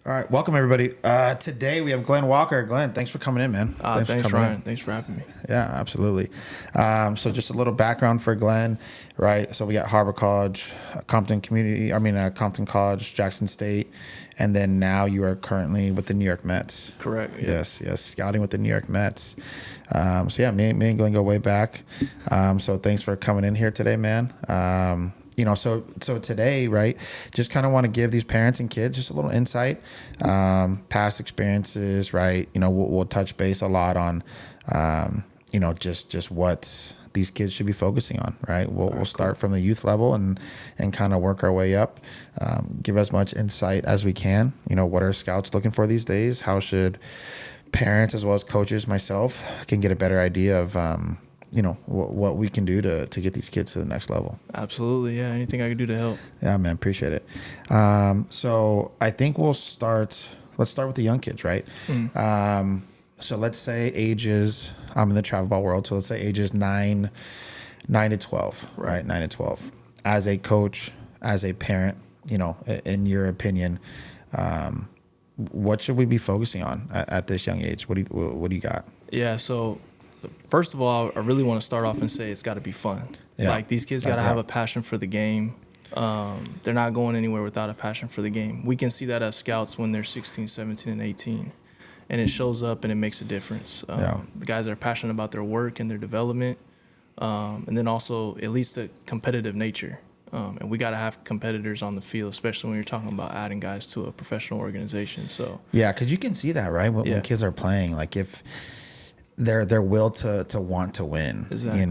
All right, welcome everybody. Today we have Glenn Walker. Glenn, thanks for coming in, man. Thanks, Ryan. Thanks for having me. Yeah, absolutely. So just a little background for Glenn, right? So we got Harbor College, Compton College, Jackson State, and then now you are currently with the New York Mets. Correct. Yeah. Yes, scouting with the New York Mets. So yeah, me and Glenn go way back. So thanks for coming in here today, man. So today, right, just kind of want to give these parents and kids just a little insight, past experiences, right? We'll touch base a lot on, just what these kids should be focusing on, right? We'll start from the youth level and kind of work our way up, give as much insight as we can. What are scouts looking for these days? How should parents as well as coaches, myself, can get a better idea of, what we can do to get these kids to the next level. Absolutely. Yeah. Anything I can do to help. Yeah, man. Appreciate it. So I think let's start with the young kids, right? So let's say ages, I'm in the travel ball world. So let's say ages 9 to 12, right? 9 to 12. As a coach, as a parent, in your opinion, what should we be focusing on at this young age? What do you got? Yeah. So first of all, I really want to start off and say it's got to be fun. Yeah. Like these kids got to have a passion for the game. They're not going anywhere without a passion for the game. We can see that as scouts when they're 16, 17, and 18. And it shows up and it makes a difference. The guys are passionate about their work and their development. And then also at least the competitive nature. And we got to have competitors on the field, especially when you're talking about adding guys to a professional organization. So yeah, because you can see that, right? When kids are playing, like if their will to want to win, exactly.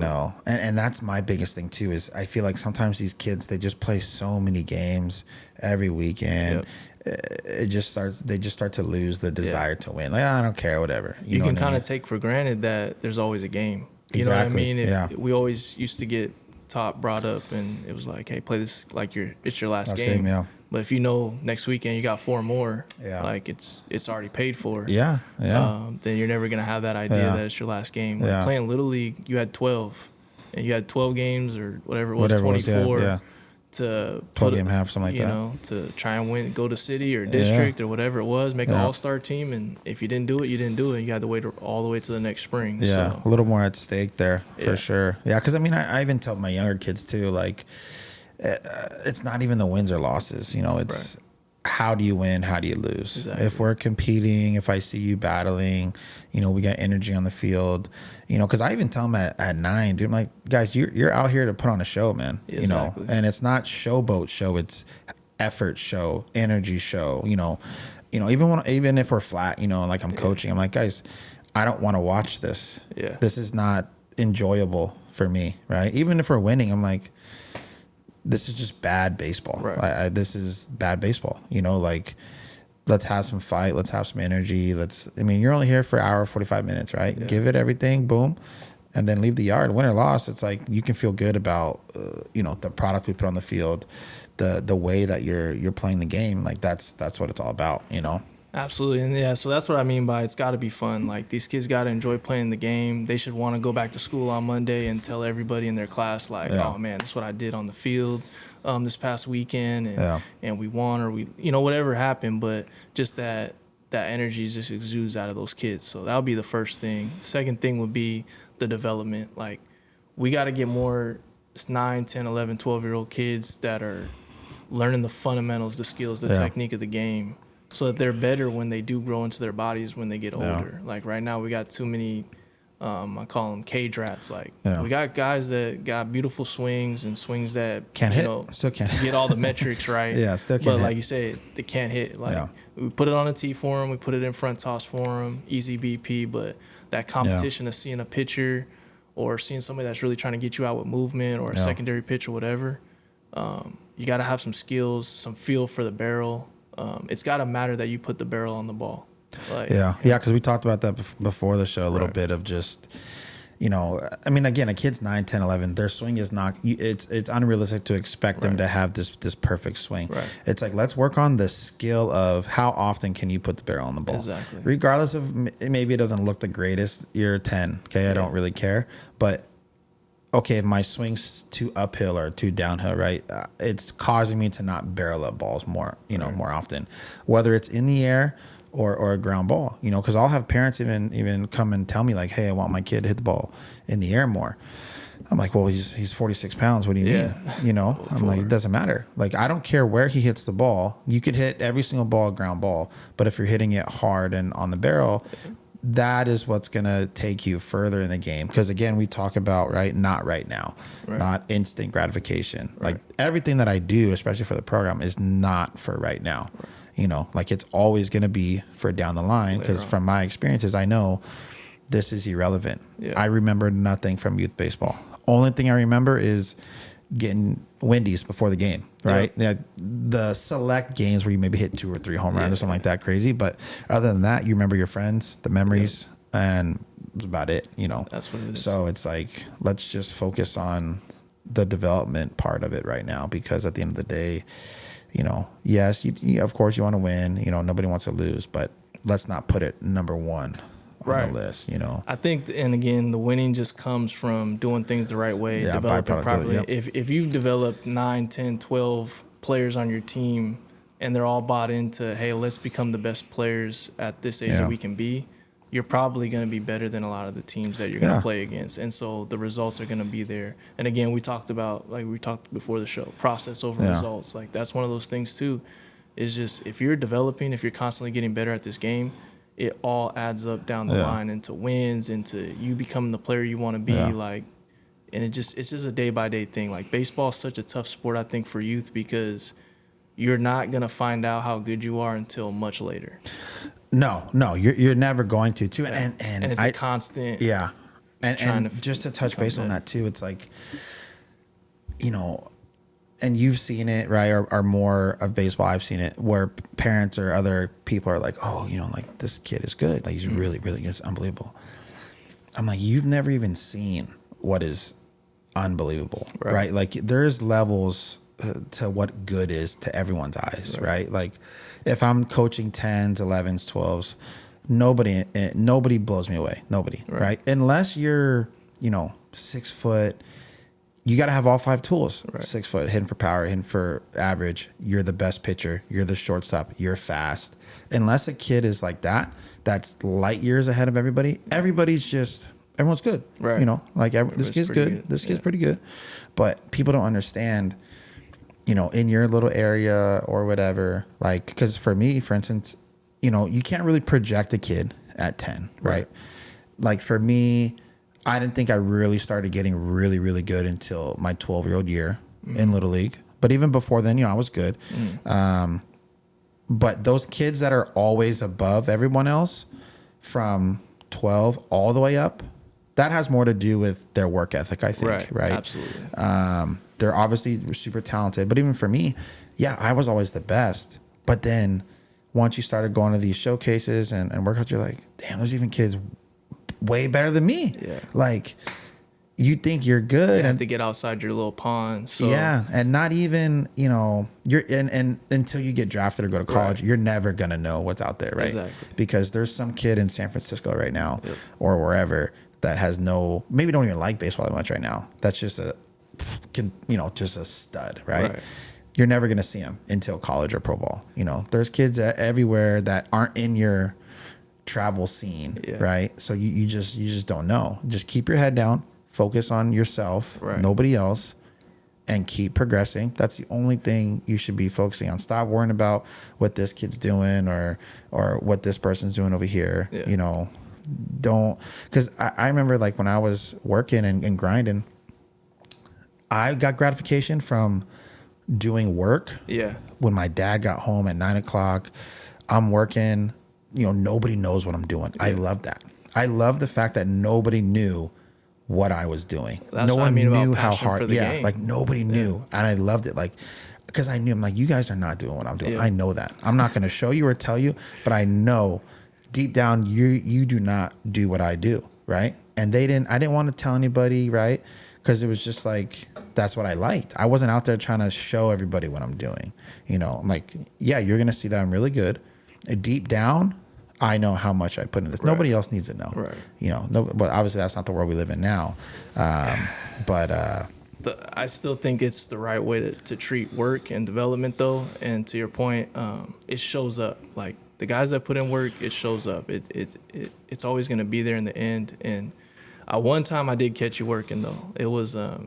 And that's my biggest thing too, is I feel like sometimes these kids, they just play so many games every weekend. They just start to lose the desire to win. Like, I don't care, whatever. You can kind of take for granted that there's always a game. You know what I mean? We always used to get brought up, and it was like, hey, play this like it's your last game. Yeah. But if next weekend you got 4 more, like it's already paid for. Then you're never gonna have that idea that it's your last game. Like playing Little League, you had 12, and you had 12 games or whatever it was, 24 to 12 game half, something like that. To try and win, go to city or district or whatever it was, make an all-star team, and if you didn't do it, you didn't do it. You had to wait all the way to the next spring. Yeah, so a little more at stake there for sure. Yeah, because I even tell my younger kids too, like. It's not even the wins or losses, it's how do you win, how do you lose? Exactly. If we're competing, if I see you battling, we got energy on the field, because I even tell them at 9, dude, I'm like, guys, you're out here to put on a show, man. Exactly. And it's not showboat show, it's effort show, energy show, even if we're flat, like I'm coaching, I'm like, guys, I don't want to watch this. This is not enjoyable for me, right? Even if we're winning, I'm like, this is just bad baseball. Right. This is bad baseball. Like, let's have some fight. Let's have some energy. You're only here for an hour, 45 minutes, right? Yeah. Give it everything, boom, and then leave the yard. Win or loss, it's like you can feel good about, the product we put on the field, the way that you're playing the game. Like that's what it's all about, Absolutely. And so that's what I mean by it's got to be fun. Like these kids got to enjoy playing the game. They should want to go back to school on Monday and tell everybody in their class, like, oh man, this is what I did on the field this past weekend, and we won, or we, whatever happened. But just that energy just exudes out of those kids. So that would be the first thing. Second thing would be the development. Like we got to get more 9, 10, 11, 12-year-old kids that are learning the fundamentals, the skills, the technique of the game, so that they're better when they do grow into their bodies when they get older. Like right now we got too many, I call them cage rats. Like we got guys that got beautiful swings and swings that can't hit, still can't get all the metrics right. Still can't but hit. Like you said, they can't hit. Like we put it on a tee for them, we put it in front toss for them, easy BP. But that competition of seeing a pitcher or seeing somebody that's really trying to get you out with movement or a secondary pitch or whatever, you got to have some skills, some feel for the barrel. It's got to matter that you put the barrel on the ball. Like, because we talked about that before the show, a little bit of just, again, a kid's 9, 10, 11, their swing is not, it's unrealistic to expect them to have this perfect swing. Right. It's like, let's work on the skill of how often can you put the barrel on the ball. Exactly. Regardless of, maybe it doesn't look the greatest, you're 10, okay, I don't really care, but okay, if my swing's too uphill or too downhill, right, it's causing me to not barrel up balls more, more often, whether it's in the air or a ground ball, because I'll have parents even come and tell me like, hey, I want my kid to hit the ball in the air more. I'm like, well, he's 46 pounds. What do you mean? I'm like, it doesn't matter. Like, I don't care where he hits the ball. You could hit every single ball a ground ball, but if you're hitting it hard and on the barrel, that is what's going to take you further in the game. Because again, we talk about, right, not right now, not instant gratification. Like everything that I do, especially for the program, is not for right now. Like it's always going to be for down the line. Because from my experiences, I know this is irrelevant. I remember nothing from youth baseball. Only thing I remember is getting windies before the game, right? The select games where you maybe hit 2 or 3 home runs or something like that crazy. But other than that, you remember your friends, the memories, and that's about it, That's what it is. So it's like, let's just focus on the development part of it right now, because at the end of the day, yes, you of course you want to win, nobody wants to lose, but let's not put it number one on the list, I think, and again, the winning just comes from doing things the right way, developing properly. If you've developed 9, 10, 12 players on your team and they're all bought into, hey, let's become the best players at this age that we can be, you're probably going to be better than a lot of the teams that you're going to play against. And so the results are going to be there. And again, we talked before the show, process over results. Like that's one of those things too, is just if you're developing, if you're constantly getting better at this game, it all adds up down the line into wins, into you becoming the player you want to be. Like, and it's just a day by day thing. Like baseball is such a tough sport, I think, for youth, because you're not going to find out how good you are until much later. No, you're never going to too. And it's a constant. Yeah. And just to touch base on that too, it's like, and you've seen it, right? Or more of baseball, I've seen it where parents or other people are like, oh, like this kid is good. Like he's really, really good. It's unbelievable. I'm like, you've never even seen what is unbelievable, right? Like there's levels to what good is to everyone's eyes, right? Like if I'm coaching 10s, 11s, 12s, nobody blows me away. Nobody, right? Unless you're, 6 foot. You got to have all 5 tools. 6 foot, hitting for power, hitting for average. You're the best pitcher. You're the shortstop. You're fast. Unless a kid is like that, that's light years ahead of everybody. Everyone's good. Right. Like this kid's good. This kid's pretty good. But people don't understand, in your little area or whatever, like, because for me, for instance, you can't really project a kid at 10, right? Like for me, I didn't think I really started getting really, really good until my 12-year-old year in Little League. But even before then, I was good. But those kids that are always above everyone else from 12 all the way up, that has more to do with their work ethic, I think, right? Absolutely. They're obviously super talented. But even for me, I was always the best. But then once you started going to these showcases and workouts, you're like, damn, there's even kids way better than me. Like you think you're good, you have to get outside your little pond. So. And not even you're and until you get drafted or go to college, you're never gonna know what's out there, right? Exactly. Because there's some kid in San Francisco right now or wherever that has maybe don't even like baseball that much right now. That's just just a stud, right? You're never gonna see him until college or pro ball. There's kids everywhere that aren't in your travel scene, right? So you just don't know. Just keep your head down, focus on yourself, nobody else, and keep progressing. That's the only thing you should be focusing on. Stop worrying about what this kid's doing or what this person's doing over here. Don't, because I remember like when I was working and grinding, I got gratification from doing work. When my dad got home at 9 o'clock, I'm working. Nobody knows what I'm doing. I love that. I love the fact that nobody knew what I was doing. No one knew how hard. Game. Like nobody knew, and I loved it. Like because I knew, I'm like, you guys are not doing what I'm doing. I know that. I'm not going to show you or tell you, but I know deep down you do not do what I do, right? And I didn't want to tell anybody, right? Because it was just like that's what I liked. I wasn't out there trying to show everybody what I'm doing. I'm like, you're going to see that I'm really good. Deep down, I know how much I put in this. Right. Nobody else needs to know. Right. You know, no, but obviously that's not the world we live in now. But I still think it's the right way to treat work and development, though. And to your point, it shows up. Like the guys that put in work, it shows up. It's always going to be there in the end. And one time I did catch you working, though. It was I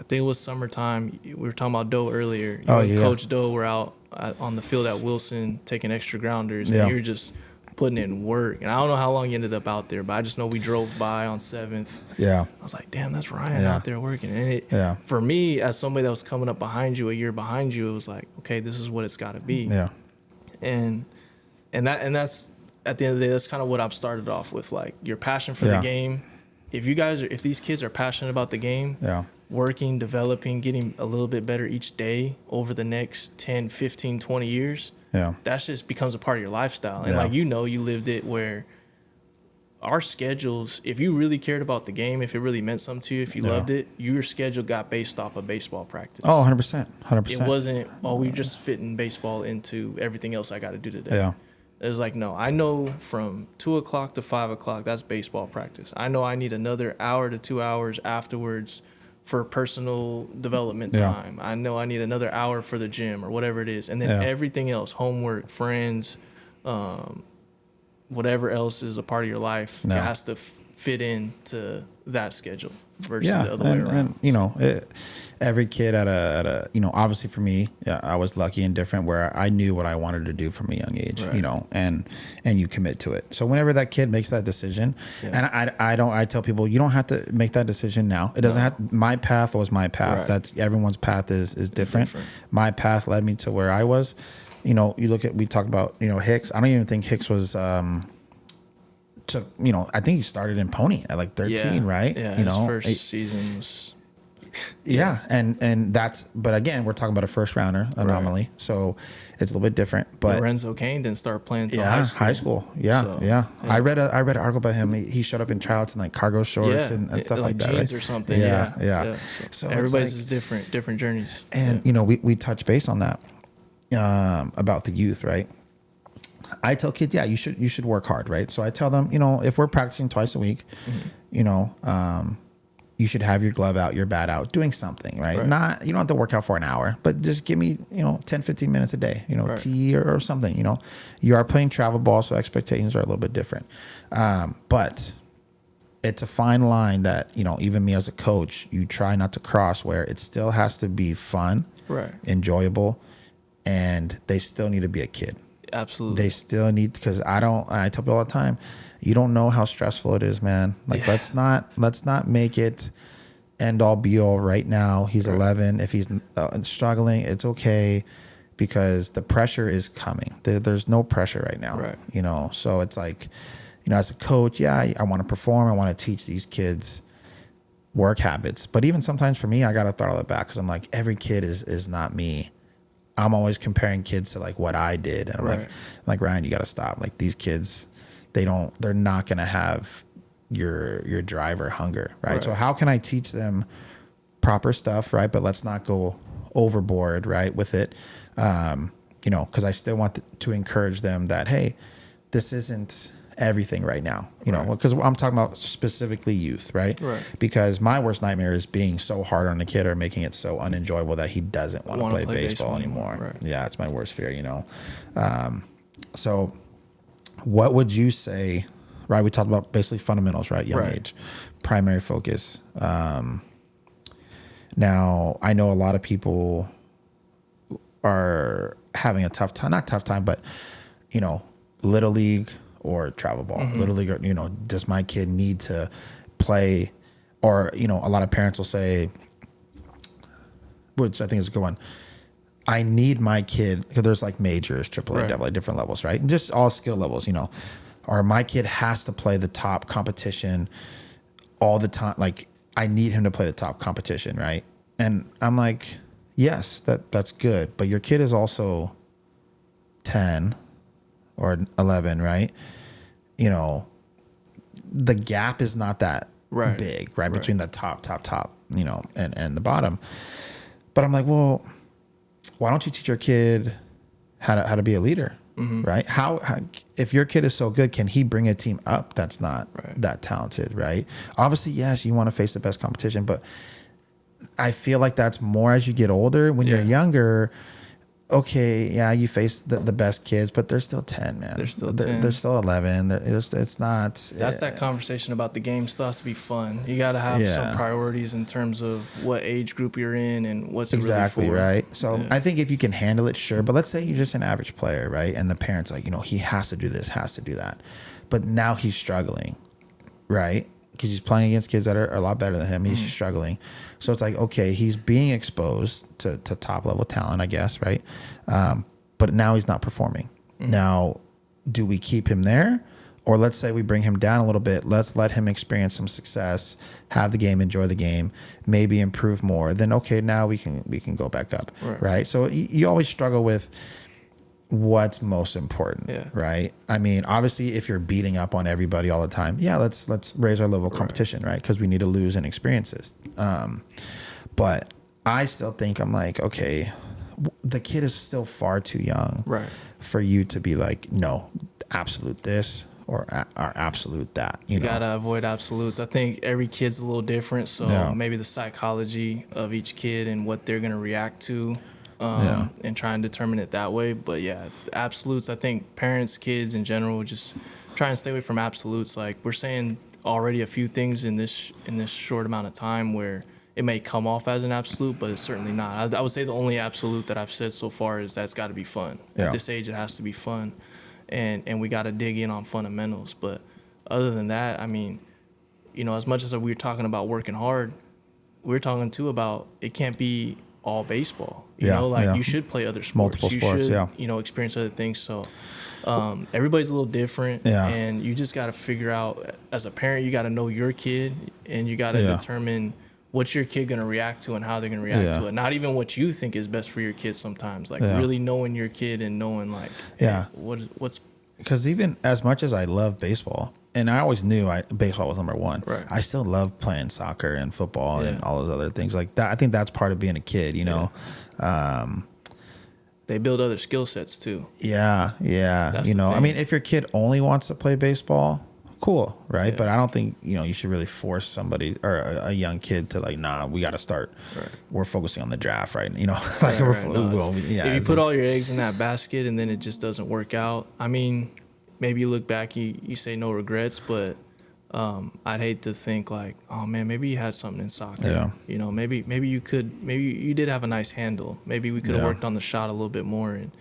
think it was summertime. We were talking about Doe earlier. You and Coach Doe were out on the field at Wilson taking extra grounders, and you were just putting in work. And I don't know how long you ended up out there, but I just know we drove by on 7th. Yeah. I was like, damn, that's Ryan out there working. And for me, as somebody that was coming up behind you, a year behind you, it was like, okay, this is what it's got to be. Yeah. And that's, at the end of the day, that's kind of what I've started off with. Like, your passion for the game. If these kids are passionate about the game, working, developing, getting a little bit better each day over the next 10, 15, 20 years, that just becomes a part of your lifestyle. And like, you lived it, where our schedules, if you really cared about the game, if it really meant something to you, if you loved it, your schedule got based off of baseball practice. Oh, 100%. 100%. It wasn't, we just fitting baseball into everything else I got to do today. Yeah. It was like, no, I know from 2 o'clock to 5 o'clock, that's baseball practice. I know I need another hour to 2 hours afterwards for personal development time. I know I need another hour for the gym or whatever it is. And then everything else, homework, friends, whatever else is a part of your life, it has to fit into that schedule versus the other way around. And, you know, every kid at a, you know, obviously for me, I was lucky and different where I knew what I wanted to do from a young age, you know, and you commit to it. So whenever that kid makes that decision, and I tell people, you don't have to make that decision now. It doesn't have, my path was my path. That's everyone's path is different. My path led me to where I was. You know, we talk about, you know, Hicks. I don't even think Hicks was, you know, I think he started in Pony at like 13, right? Yeah, you know, his first season was... and that's, but again, we're talking about a first rounder anomaly, so it's a little bit different. But Lorenzo Kane didn't start playing until high school. I read an article about him. He showed up in tryouts in like cargo shorts and stuff like that, jeans right? or something. So everybody's is different journeys. And you know, we touch base on that about the youth, right? I tell kids, you should work hard, right? So I tell them, you know, if we're practicing twice a week, you know, you should have your glove out, your bat out, doing something, right? Not, you don't have to work out for an hour, but just give me, you know, 10, 15 minutes a day, you know, tea or something, you know. You are playing travel ball, so expectations are a little bit different. But it's a fine line that, you know, even me as a coach, you try not to cross, where it still has to be fun, enjoyable, and they still need to be a kid. Absolutely. They still need, because I tell people all the time, you don't know how stressful it is, man. Like, let's not make it end all be all right now. He's 11. If he's struggling, it's okay, because the pressure is coming. There's no pressure right now, you know? So it's like, you know, as a coach, I want to perform. I want to teach these kids work habits. But even sometimes for me, I got to throttle it back, because I'm like, every kid is not me. I'm always comparing kids to like what I did. And I'm like, Ryan, you got to stop. Like, these kids, they're not going to have your drive or hunger. Right. So how can I teach them proper stuff? Right. But let's not go overboard, right, with it. You know, because I still want to encourage them that, hey, this isn't everything right now, you know, because I'm talking about specifically youth, right? Because my worst nightmare is being so hard on a kid or making it so unenjoyable that he doesn't want to play baseball anymore. Yeah, it's my worst fear, you know. So what would you say, right? We talked about basically fundamentals, right? Young age, primary focus. Now, I know a lot of people are having a tough time, not tough time, but, you know, Little League or travel ball. Little League, you know, does my kid need to play? Or, you know, a lot of parents will say, which I think is a good one, I need my kid, because there's like majors, AAA, AA, different levels, right? And just all skill levels, you know. Or my kid has to play the top competition all the time. Like, I need him to play the top competition, right? And I'm like, yes, that's good. But your kid is also 10 or 11, right? You know, the gap is not that big, right? Between the top, you know, and the bottom. But I'm like, well, why don't you teach your kid how to be a leader, right? How if your kid is so good, can he bring a team up that's not Right. that talented, right? Obviously, yes, you want to face the best competition, but I feel like that's more as you get older. When you're younger, okay, yeah, you face the best kids, but they're still 10, man. They're still 10. They're still 11. It's not. That's that conversation about the game still has to be fun. You got to have some priorities in terms of what age group you're in and what's exactly really for. Right. So I think if you can handle it, sure. But let's say you're just an average player, right? And the parents like, he has to do this, has to do that, but now he's struggling, right? Because he's playing against kids that are a lot better than him. He's struggling. So it's like, okay, he's being exposed to top level talent, I guess, right? But now he's not performing. Now, do we keep him there? Or let's say we bring him down a little bit. Let's let him experience some success, have the game, enjoy the game, maybe improve more. Then, okay, now we can go back up, right? So you always struggle with what's most important, right? I mean, obviously, if you're beating up on everybody all the time, let's raise our level of competition, right? Because we need to lose and experience this. But I still think I'm like, okay, the kid is still far too young, for you to be like, no, absolute this or absolute that. You know? Gotta avoid absolutes. I think every kid's a little different, so maybe the psychology of each kid and what they're gonna react to. And try and determine it that way. But absolutes, I think parents, kids in general, just try and stay away from absolutes. Like we're saying already a few things in this short amount of time where it may come off as an absolute, but it's certainly not. I would say the only absolute that I've said so far is that it's got to be fun. At this age, it has to be fun, and we got to dig in on fundamentals. But other than that, I mean, as much as we were talking about working hard, we're talking too about it can't be all baseball. You should play other sports. Multiple sports, should, experience other things. So everybody's a little different, and you just got to figure out, as a parent, you got to know your kid, and you got to determine what's your kid going to react to and how they're going to react to it. Not even what you think is best for your kid sometimes. Like really knowing your kid and knowing like, what's... Because even as much as I love baseball, and I always knew baseball was number one, I still love playing soccer and football and all those other things like that. I think that's part of being a kid, They build other skill sets too. That's I mean, if your kid only wants to play baseball, cool, right? But I don't think you should really force somebody or a young kid to like, nah, we got to start. We're focusing on the draft, right? If you put all your eggs in that basket and then it just doesn't work out, I mean, maybe you look back, you say no regrets, but I'd hate to think like, oh man, maybe you had something in soccer. Maybe you did have a nice handle. Maybe we could have worked on the shot a little bit more. And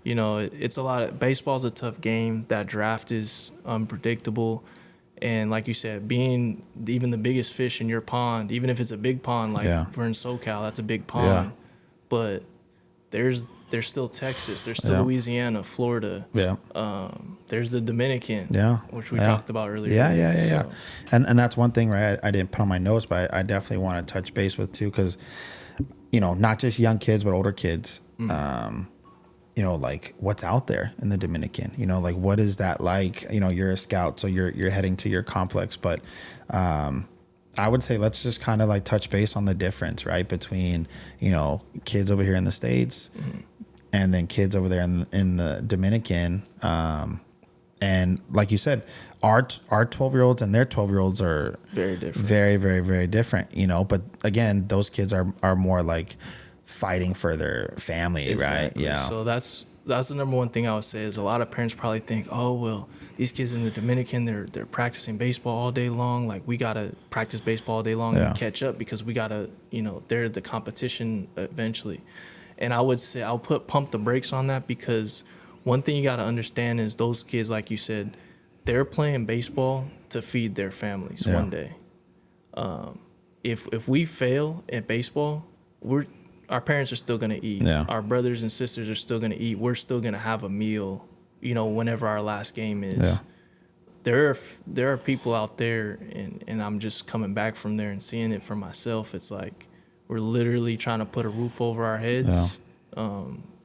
it's a lot. Baseball's a tough game. That draft is unpredictable, and like you said, being even the biggest fish in your pond, even if it's a big pond like we're in SoCal, that's a big pond. But there's still Texas, there's still Louisiana, Florida. There's the Dominican, which we talked about earlier. And that's one thing, right? I didn't put on my notes, but I definitely want to touch base with too, because not just young kids but older kids. Like what's out there in the Dominican, like what is that like? You're a scout, so you're heading to your complex, but I would say let's just kind of like touch base on the difference, right, between kids over here in the States and then kids over there in the Dominican. And like you said, our 12-year-olds and their 12-year-olds are very different, very, very, very different. But again, those kids are more like fighting for their family, right? So that's the number one thing I would say is a lot of parents probably think, oh well, these kids in the Dominican, they're practicing baseball all day long. Like we gotta practice baseball all day long and catch up because we gotta, they're the competition eventually. And I would say I'll pump the brakes on that, because one thing you gotta understand is those kids, like you said, they're playing baseball to feed their families one day. If we fail at baseball, our parents are still going to eat. Our brothers and sisters are still going to eat. We're still going to have a meal, whenever our last game is. There are people out there, and I'm just coming back from there and seeing it for myself. It's like we're literally trying to put a roof over our heads,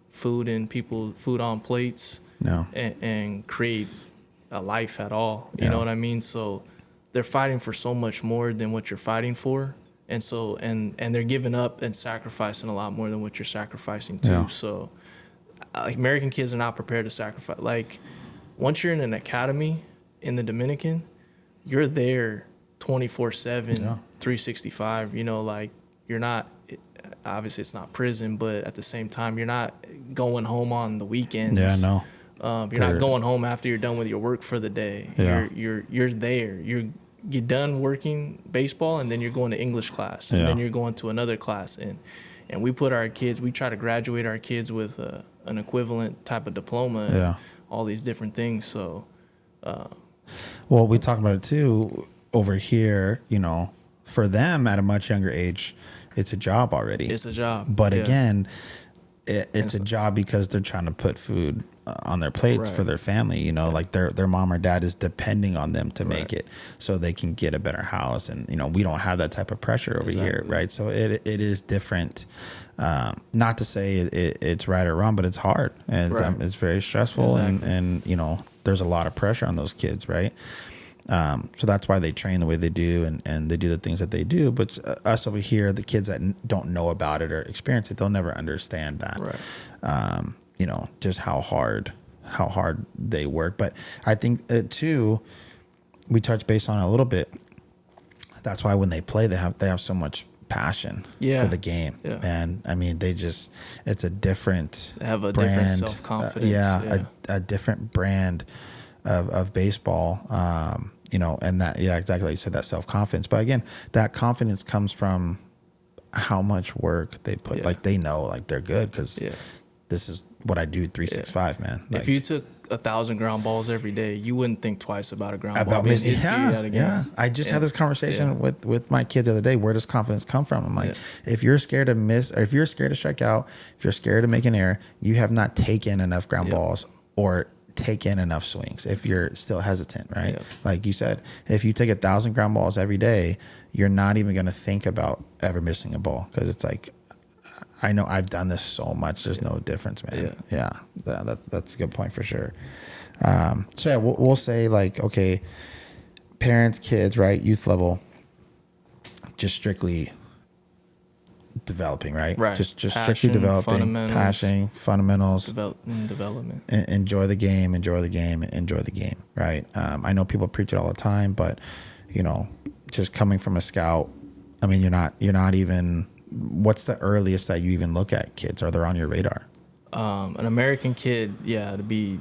food on plates, and create a life at all. You know what I mean? So they're fighting for so much more than what you're fighting for. And so, and they're giving up and sacrificing a lot more than what you're sacrificing too. So, like American kids are not prepared to sacrifice. Like, once you're in an academy in the Dominican, you're there 24/7, 365. You know, like you're not. Obviously, it's not prison, but at the same time, you're not going home on the weekends. Yeah, no. You're not going home after you're done with your work for the day. Yeah. You're there. You're done working baseball, and then you're going to English class, and then you're going to another class, and we put our kids. We try to graduate our kids with an equivalent type of diploma. And all these different things. So, well, we talk about it too over here. You know, for them at a much younger age, it's a job already. It's a job. But again, it's a job because they're trying to put food on their plates for their family. You know, like their mom or dad is depending on them to make it so they can get a better house. And, you know, we don't have that type of pressure over here. Right. So it is different. Not to say it's right or wrong, but it's hard. And it's very stressful. And, you know, there's a lot of pressure on those kids. Right. So that's why they train the way they do and they do the things that they do. But us over here, the kids that don't know about it or experience it, they'll never understand that. Right. You know, just how hard they work. But I think too, we touched base on it a little bit. That's why when they play, they have so much passion for the game. Yeah. And I mean, it's a different they have a brand, different self-confidence. A different brand of baseball. You know, and that, exactly like you said, that self-confidence. But again, that confidence comes from how much work they put. Like they know, like they're good because this is what I do 365, man. Like, if you took 1,000 ground balls every day, you wouldn't think twice about a ground ball being hit to you out again. Yeah, I just had this conversation with my kids the other day. Where does confidence come from? I'm like, if you're scared to miss, or if you're scared to strike out, if you're scared to make an error, you have not taken enough ground balls or take in enough swings if you're still hesitant, right? Like you said, if you take 1,000 ground balls every day, you're not even going to think about ever missing a ball because it's like, I know I've done this so much. There's no difference, man. That's a good point for sure. So yeah, we'll say like, okay, parents, kids, right? Youth level, just strictly developing, right? Just passion, strictly developing, passion, fundamentals, development. Enjoy the game, right? I know people preach it all the time, but you know, just coming from a scout, I mean, you're not even. What's the earliest that you even look at kids? Are they on your radar? An American kid, to be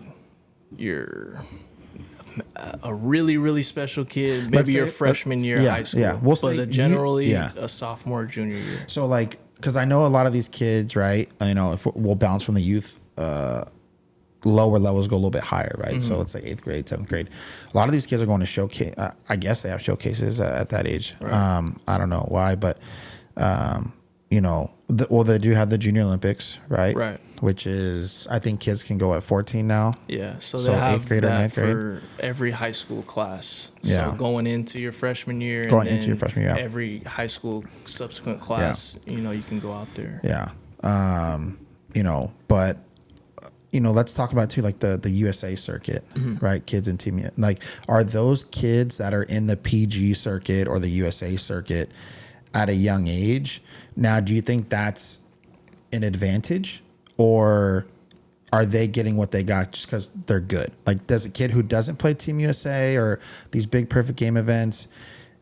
a really, really special kid. Maybe your freshman year of high school. Yeah, we'll say generally a sophomore, junior year. So like, because I know a lot of these kids, right? You know, if we'll bounce from the youth, lower levels go a little bit higher, right? Mm-hmm. So let's say 8th grade, 7th grade. A lot of these kids are going to showcase. I guess they have showcases at that age. Right. I don't know why, but. You know, they do have the Junior Olympics, right? Right. Which is, I think kids can go at 14 now. Yeah. So they have 8th grade or 9th grade for every high school class. Yeah. So going into your freshman year, every high school subsequent class, you know, you can go out there. Yeah. You know, but you know, let's talk about too, like the USA circuit, right? Kids and team, like, are those kids that are in the PG circuit or the USA circuit at a young age? Now, do you think that's an advantage, or are they getting what they got just because they're good? Like, does a kid who doesn't play Team USA or these big perfect game events,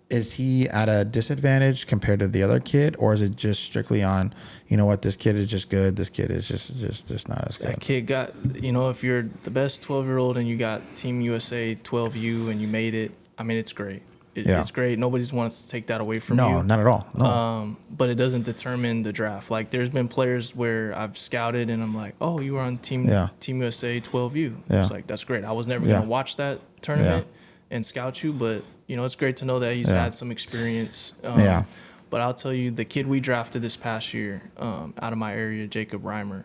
is he at a disadvantage compared to the other kid, or is it just strictly on, you know what, this kid is just good, this kid is just not as good? That kid got, you know, if you're the best 12-year-old and you got Team USA 12U and you made it, I mean, it's great. It's great. Nobody wants to take that away from you. No, not at all. No. But it doesn't determine the draft. Like, there's been players where I've scouted and I'm like, oh, you were on Team USA 12U. Yeah. It's like, that's great. I was never going to watch that tournament and scout you, but, you know, it's great to know that he's had some experience. But I'll tell you, the kid we drafted this past year out of my area, Jacob Reimer,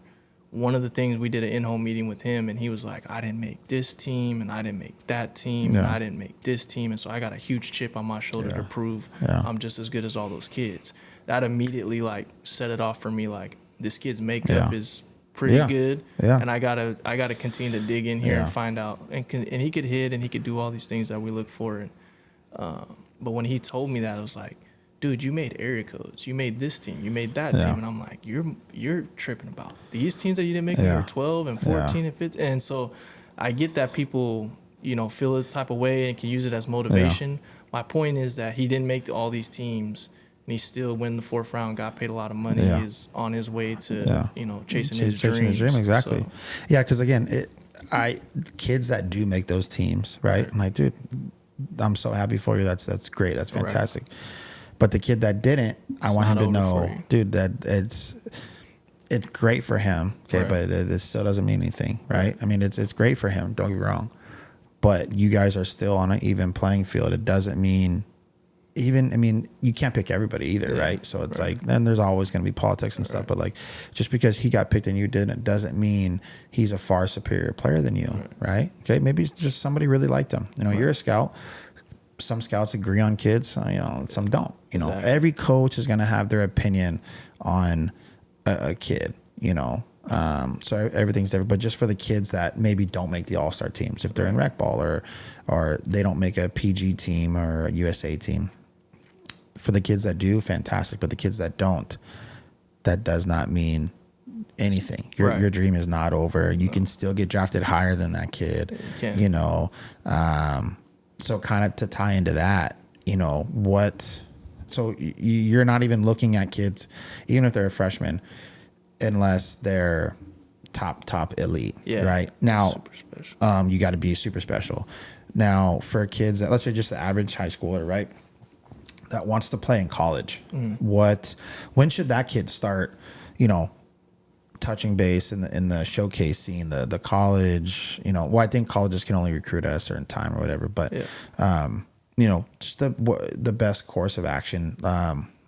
one of the things, we did an in-home meeting with him, and he was like, I didn't make this team, and I didn't make that team, and I didn't make this team, and so I got a huge chip on my shoulder to prove I'm just as good as all those kids. That immediately, like, set it off for me, like, this kid's makeup is pretty good, and I gotta continue to dig in here and find out. And he could hit, and he could do all these things that we look for. And but when he told me that, I was like, dude, you made area codes. You made this team. You made that team. And I'm like, you're tripping about these teams that you didn't make when you were 12 and 14 and 15. And so I get that people, feel a type of way and can use it as motivation. Yeah. My point is that he didn't make all these teams, and he still win the 4th round, got paid a lot of money. Yeah. He's on his way to, chasing his dream. Exactly. So. Yeah, because again, kids that do make those teams, right? I'm like, dude, I'm so happy for you. That's great. That's fantastic. Right. But the kid that didn't, I want him to know, dude, that it's great for him. Okay, right. But it still doesn't mean anything, right? I mean, it's great for him. Don't get me wrong. But you guys are still on an even playing field. It doesn't mean you can't pick everybody either, right? So it's like, then there's always going to be politics and stuff. But like, just because he got picked and you didn't, doesn't mean he's a far superior player than you, right? Okay, maybe it's just somebody really liked him. You're a scout. Some scouts agree on kids, some don't. Every coach is going to have their opinion on a kid, so everything's different. But just for the kids that maybe don't make the all-star teams, if they're in rec ball or they don't make a PG team or a USA team, for the kids that do, fantastic. But the kids that don't, that does not mean anything. Your dream is not over. You can still get drafted higher than that kid. So kind of to tie into that, so you're not even looking at kids, even if they're a freshman, unless they're top elite, right? Now, super special. You got to be super special. Now, for kids that, let's say just the average high schooler, right, that wants to play in college, when should that kid start, touching base in the showcase scene, the college, I think colleges can only recruit at a certain time or whatever, but just the best course of action,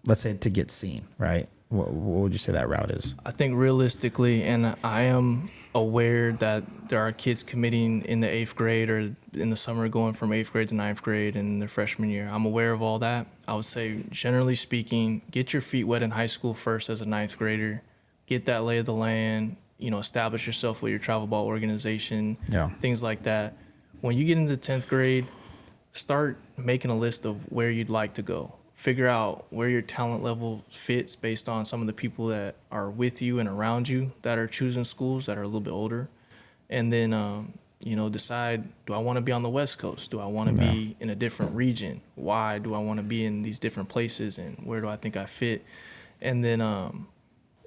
let's say to get seen, right? What would you say that route is? I think realistically, and I am aware that there are kids committing in the 8th grade or in the summer going from 8th grade to 9th grade in their freshman year. I'm aware of all that. I would say, generally speaking, get your feet wet in high school first as a 9th grader. Get that lay of the land, establish yourself with your travel ball organization, things like that. When you get into 10th grade, start making a list of where you'd like to go. Figure out where your talent level fits based on some of the people that are with you and around you that are choosing schools that are a little bit older. And then, decide, do I want to be on the West Coast? Do I want to be in a different region? Why do I want to be in these different places? And where do I think I fit? And then,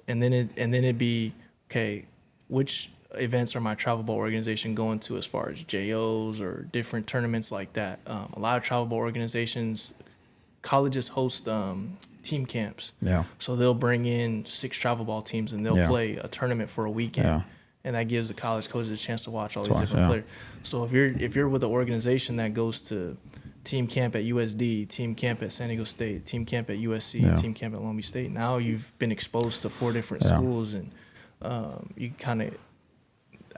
it'd be, okay, which events are my travel ball organization going to as far as JOs or different tournaments like that? A lot of travel ball organizations, colleges host team camps. Yeah. So they'll bring in 6 travel ball teams and they'll play a tournament for a weekend. Yeah. And that gives the college coaches a chance to watch all these different players. So if you're with an organization that goes to team camp at USD, team camp at San Diego State, team camp at USC, team camp at Long Beach State, now you've been exposed to 4 different schools, and you kind of,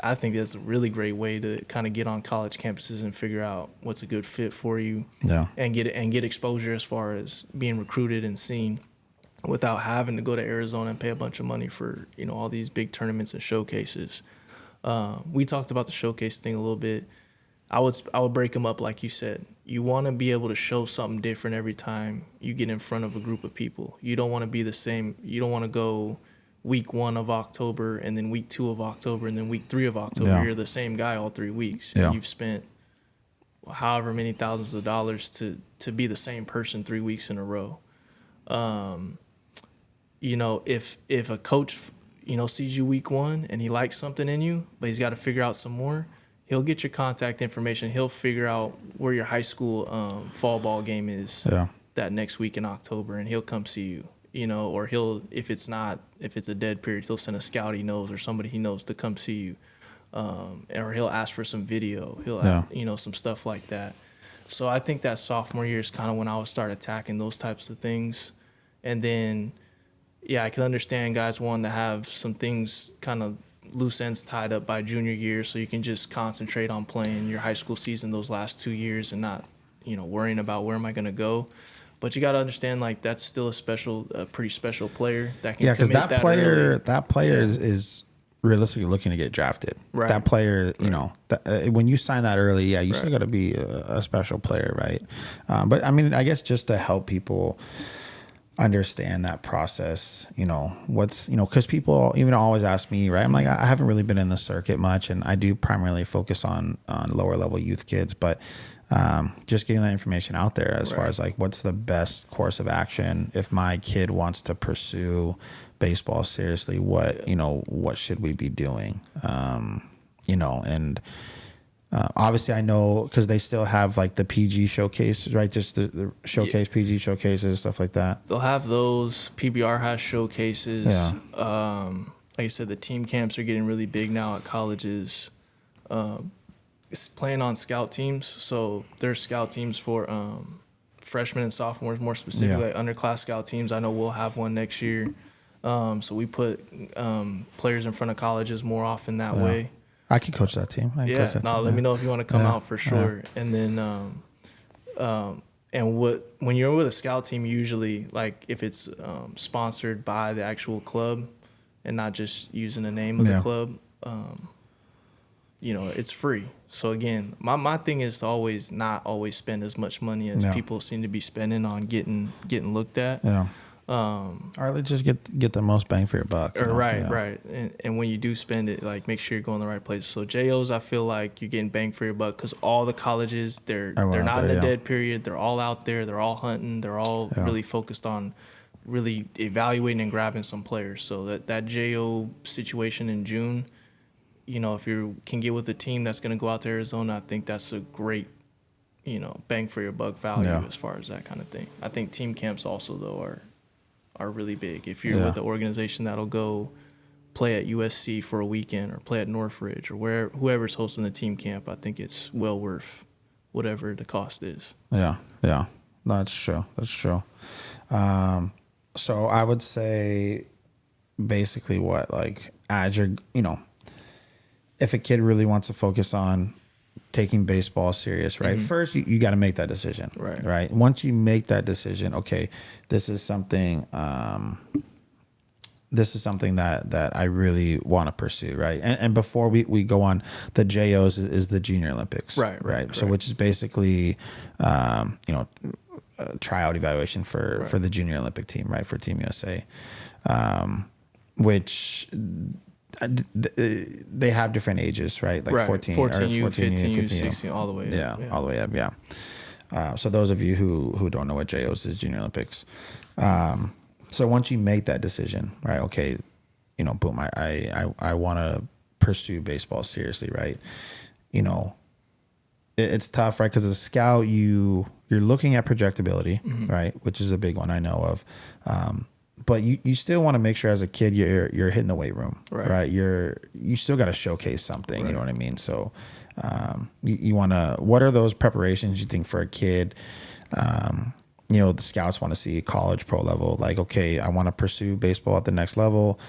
I think that's a really great way to kind of get on college campuses and figure out what's a good fit for you, and get exposure as far as being recruited and seen, without having to go to Arizona and pay a bunch of money for all these big tournaments and showcases. We talked about the showcase thing a little bit. I would break them up like you said. You want to be able to show something different every time you get in front of a group of people. You don't want to be the same. You don't want to go week 1 of October and then week 2 of October and then week 3 of October. Yeah. You're the same guy all 3 weeks. Yeah. And you've spent however many thousands of dollars to be the same person 3 weeks in a row. If a coach, sees you week 1 and he likes something in you, but he's got to figure out some more, he'll get your contact information. He'll figure out where your high school fall ball game is that next week in October, and he'll come see you. Or if it's a dead period, he'll send a scout he knows or somebody he knows to come see you. Or he'll ask for some video. He'll ask, some stuff like that. So I think that sophomore year is kind of when I would start attacking those types of things. And then, I can understand guys wanting to have some things kind of loose ends tied up by junior year, so you can just concentrate on playing your high school season those last 2 years and not, worrying about where am I going to go. But you got to understand, like, that's still a pretty special player that can commit that player. That player is realistically looking to get drafted. Right. That player, when you sign that early, you still got to be a special player, right? But I mean, I guess just to help people, understand that process, what's, because people even always ask me, right? I'm like, I haven't really been in the circuit much, and I do primarily focus on lower level youth kids, but just getting that information out there as far as like, what's the best course of action if my kid wants to pursue baseball seriously, what should we be doing? And obviously I know because they still have like the PG showcases, right? Just the showcase, PG showcases, stuff like that. They'll have those. PBR has showcases. Yeah. Like I said, the team camps are getting really big now at colleges. It's playing on scout teams. So there's scout teams for freshmen and sophomores, more specifically, like underclass scout teams. I know we'll have one next year. So we put players in front of colleges more often that way. I could coach that team. Let me know if you want to come out for sure. And then, when you're with a scout team, usually like if it's sponsored by the actual club and not just using the name of the club, it's free. So again, my thing is to not always spend as much money as people seem to be spending on getting looked at. Yeah. Or let's just get the most bang for your buck. Right. And when you do spend it, like make sure you're going the right place. So JOs, I feel like you're getting bang for your buck because all the colleges, they're not in a dead period. They're all out there. They're all hunting. They're all really focused on really evaluating and grabbing some players. So that JO situation in June, if you can get with a team that's going to go out to Arizona, I think that's a great, bang for your buck value as far as that kind of thing. I think team camps also though are really big. If you're with an organization that'll go play at USC for a weekend or play at Northridge or whoever's hosting the team camp, I think it's well worth whatever the cost is. Yeah. That's true. So I would say basically as you're, if a kid really wants to focus on taking baseball serious, right? Mm-hmm. First, you got to make that decision, right? Once you make that decision, okay, this is something that I really want to pursue, right? And before we go on, the JOs is the Junior Olympics, right? So which is basically, tryout evaluation for the Junior Olympic team, right? For Team USA, which they have different ages, right? Like 14 U, 15 U, 16, all the way up. Yeah, all the way up, yeah. So those of you who don't know what JOs is, Junior Olympics. So once you make that decision, right? Okay, boom, I want to pursue baseball seriously, right? It's tough, right? Because as a scout, you're looking at projectability, right? Which is a big one I know of. But you still want to make sure as a kid you're hitting the weight room, right? You still got to showcase something, you know what I mean? So you want to, what are those preparations you think for a kid? The scouts want to see college, pro level, like, okay, I want to pursue baseball at the next level.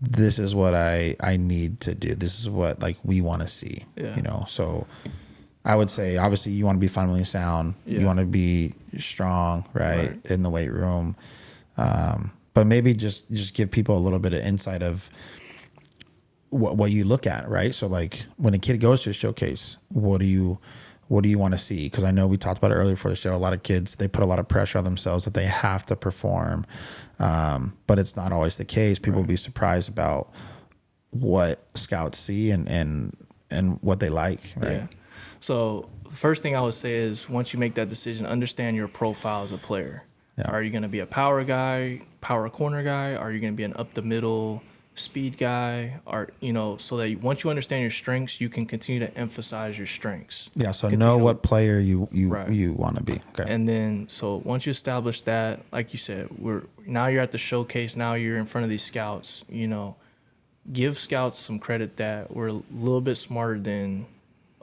This is what I need to do. This is what we want to see, So I would say, obviously you want to be fundamentally sound. You want to be strong, right? In the weight room. But maybe just give people a little bit of insight of what you look at, right? So when a kid goes to a showcase, what do you want to see? Because I know we talked about it earlier for the show. A lot of kids, they put a lot of pressure on themselves that they have to perform, but it's not always the case. People will be surprised about what scouts see and what they like, right? Yeah. So the first thing I would say is once you make that decision, understand your profile as a player. Yeah. Are you going to be a power guy, power corner guy? Are you going to be an up the middle speed guy? So that once you understand your strengths, you can continue to emphasize your strengths. Yeah. So know what player you want to be. Okay. And then so once you establish that, like you said, now you're at the showcase. Now you're in front of these scouts. Give scouts some credit that we're a little bit smarter than.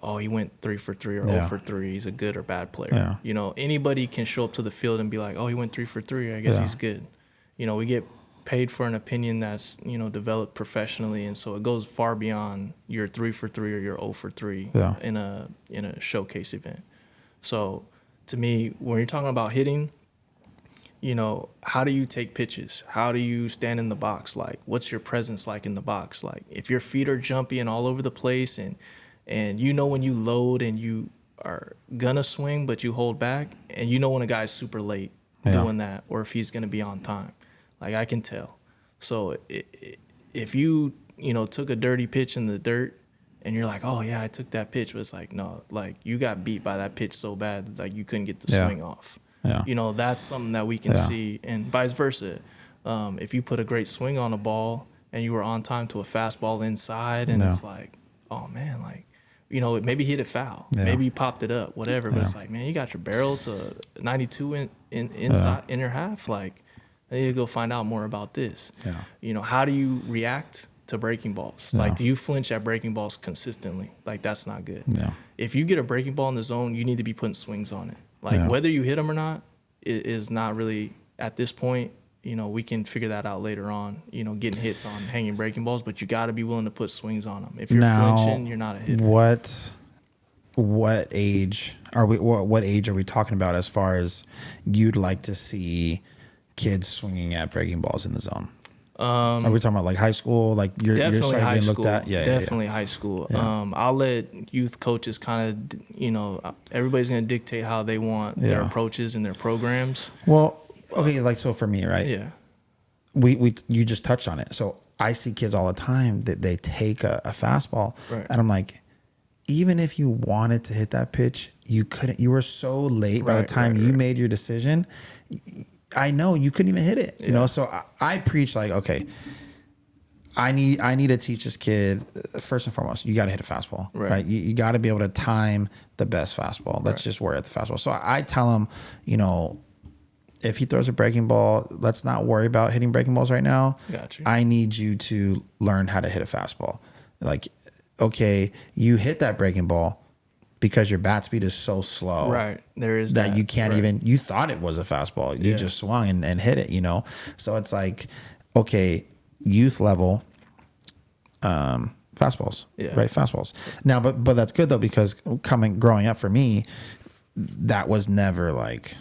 Oh, he went 3 for 3 or 0 for 3. He's a good or bad player. Yeah. Anybody can show up to the field and be like, oh, he went 3 for 3. I guess he's good. We get paid for an opinion that's, developed professionally. And so it goes far beyond your 3 for 3 or your 0 for 3 in a showcase event. So to me, when you're talking about hitting, how do you take pitches? How do you stand in the box? What's your presence like in the box? If your feet are jumpy and all over the place and when you load and you are gonna swing but you hold back, and when a guy's super late, doing that or if he's going to be on time. Like, I can tell. So if you took a dirty pitch in the dirt and you're like, oh yeah, I took that pitch, but it's like, no, like you got beat by that pitch so bad like you couldn't get the swing off. That's something that we can see, and vice versa. If you put a great swing on a ball and you were on time to a fastball inside, and it's like, oh man, like, maybe hit it foul, maybe you popped it up, whatever. But it's like, man, you got your barrel to 92 inside inner half. Like, I need to go find out more about this. How do you react to breaking balls? Like, do you flinch at breaking balls consistently? Like, that's not good. If you get a breaking ball in the zone, you need to be putting swings on it. Like, whether you hit them or not is not really at this point. We can figure that out later on, getting hits on hanging breaking balls, but you got to be willing to put swings on them. If you're flinching, you're not a hitter. What age are we talking about as far as you'd like to see kids swinging at breaking balls in the zone? Are we talking about like high school? Like you're definitely starting high to school. Looked at? Definitely high school. I'll let youth coaches kind of, everybody's going to dictate how they want their approaches and their programs. Well, okay, like so for me, right? Yeah. You just touched on it. So I see kids all the time that they take a fastball, right, and I'm like, even if you wanted to hit that pitch, you couldn't. You were so late by the time you made your decision. I know you couldn't even hit it, you know? So I preach like, okay, I need to teach this kid, first and foremost, you got to hit a fastball, right? You got to be able to time the best fastball. Let's just worry at the fastball. So I tell him, if he throws a breaking ball, let's not worry about hitting breaking balls right now. Gotcha. I need you to learn how to hit a fastball. Like, okay, you hit that breaking ball because your bat speed is so slow. Right. There is that you can't even, you thought it was a fastball. You just swung and hit it, So it's like, okay, youth level fastballs, right? Fastballs. Now, but that's good though, because growing up for me, that was never like,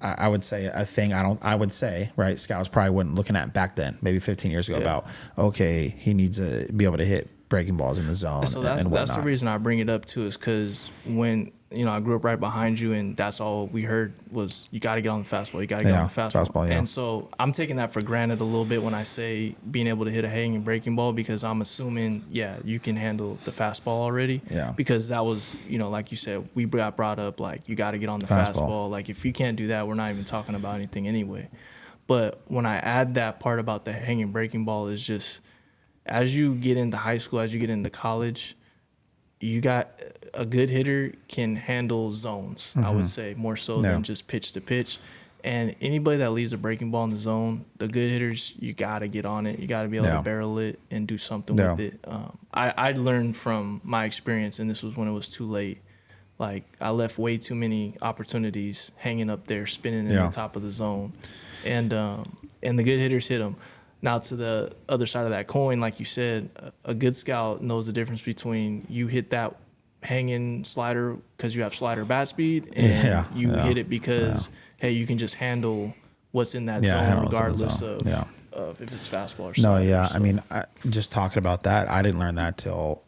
I would say a thing. I would say, right, scouts probably weren't looking at back then, maybe 15 years ago, about, okay, he needs to be able to hit breaking balls in the zone. So that's the reason I bring it up too, is because when I grew up right behind you, and that's all we heard was you got to get on the fastball. You got to get on the fastball. And so I'm taking that for granted a little bit when I say being able to hit a hanging breaking ball, because I'm assuming you can handle the fastball already. Because that was like you said, we got brought up like you got to get on the fastball. Like if you can't do that, we're not even talking about anything anyway. But when I add that part about the hanging breaking ball, is just, as you get into high school, as you get into college, you got a good hitter can handle zones, I would say, more so than just pitch to pitch. And anybody that leaves a breaking ball in the zone, the good hitters, you got to get on it. You got to be able to barrel it and do something with it. I learned from my experience, and this was when it was too late. Like, I left way too many opportunities hanging up there, spinning in the top of the zone. And the good hitters hit them. Now, to the other side of that coin, like you said, a good scout knows the difference between you hit that hanging slider because you have slider bat speed, and you hit it because, hey, you can just handle what's in that zone regardless of if it's fastball or slider. No, I mean, just talking about that, I didn't learn that till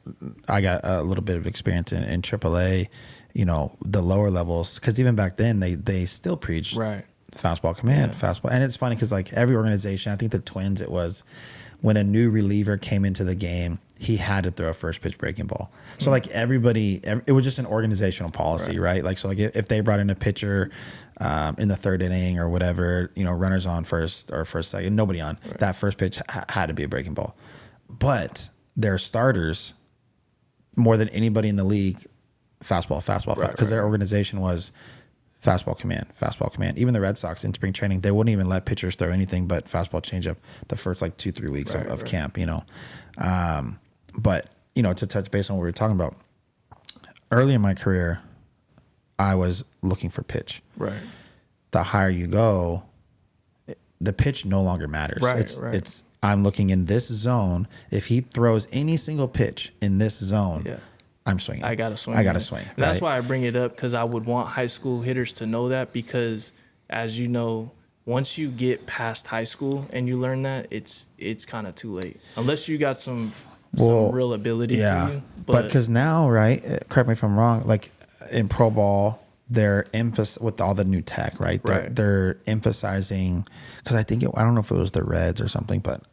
I got a little bit of experience in AAA, the lower levels, because even back then they still preach fastball command, fastball. And it's funny because like every organization, I think the Twins, it was when a new reliever came into the game, he had to throw a first pitch breaking ball. So like everybody, it was just an organizational policy, right? Like, so like if they brought in a pitcher in the third inning or whatever, runners on first or first, second, nobody on, that first pitch had to be a breaking ball. But their starters, more than anybody in the league, fastball, because their organization was fastball command. Even the Red Sox in spring training, they wouldn't even let pitchers throw anything but fastball changeup the first like 2-3 weeks of camp, But, to touch base on what we were talking about, early in my career, I was looking for pitch. Right. The higher you go, the pitch no longer matters. It's I'm looking in this zone. If he throws any single pitch in this zone, I'm swinging. I got to swing. And that's why I bring it up, because I would want high school hitters to know that, because as you know, once you get past high school and you learn that, it's kind of too late. Unless you got some real ability to you. But because now, right, correct me if I'm wrong, like in pro ball, they're with all the new tech, right? They're emphasizing, because I don't know if it was the Reds or something, but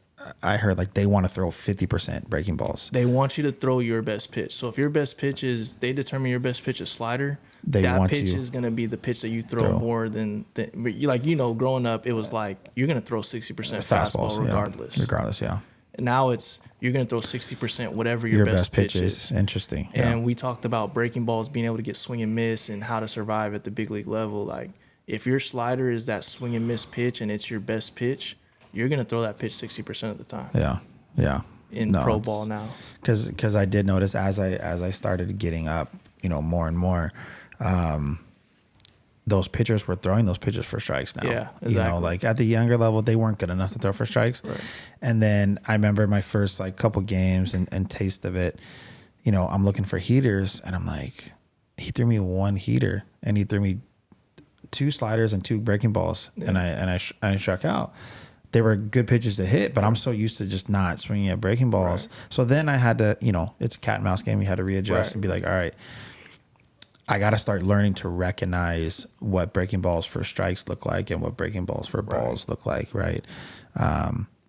I heard like they want to throw 50% breaking balls. They want you to throw your best pitch. So if your best pitch is, they determine your best pitch is slider, that pitch is going to be the pitch that you throw more than like, you know, growing up, it was like you're going to throw 60% fastball regardless. Regardless, yeah. And now it's, you're going to throw 60% whatever your best pitch is. Interesting. And we talked about breaking balls being able to get swing and miss and how to survive at the big league level. Like, if your slider is that swing and miss pitch and it's your best pitch, you're going to throw that pitch 60% of the time. Yeah. In pro ball now. Because I did notice as I started getting up, you know, more and more, those pitchers were throwing those pitches for strikes now. Yeah, exactly. You know, like at the younger level, they weren't good enough to throw for strikes. Right. And then I remember my first like couple games and taste of it, you know, I'm looking for heaters and I'm like, he threw me one heater and he threw me 2 sliders and 2 breaking balls. Yeah. And I struck out. They were good pitches to hit, but I'm so used to just not swinging at breaking balls. Right. So then I had to, you know, it's a cat and mouse game. You had to readjust and be like, all right, I got to start learning to recognize what breaking balls for strikes look like and what breaking balls for balls look like, right?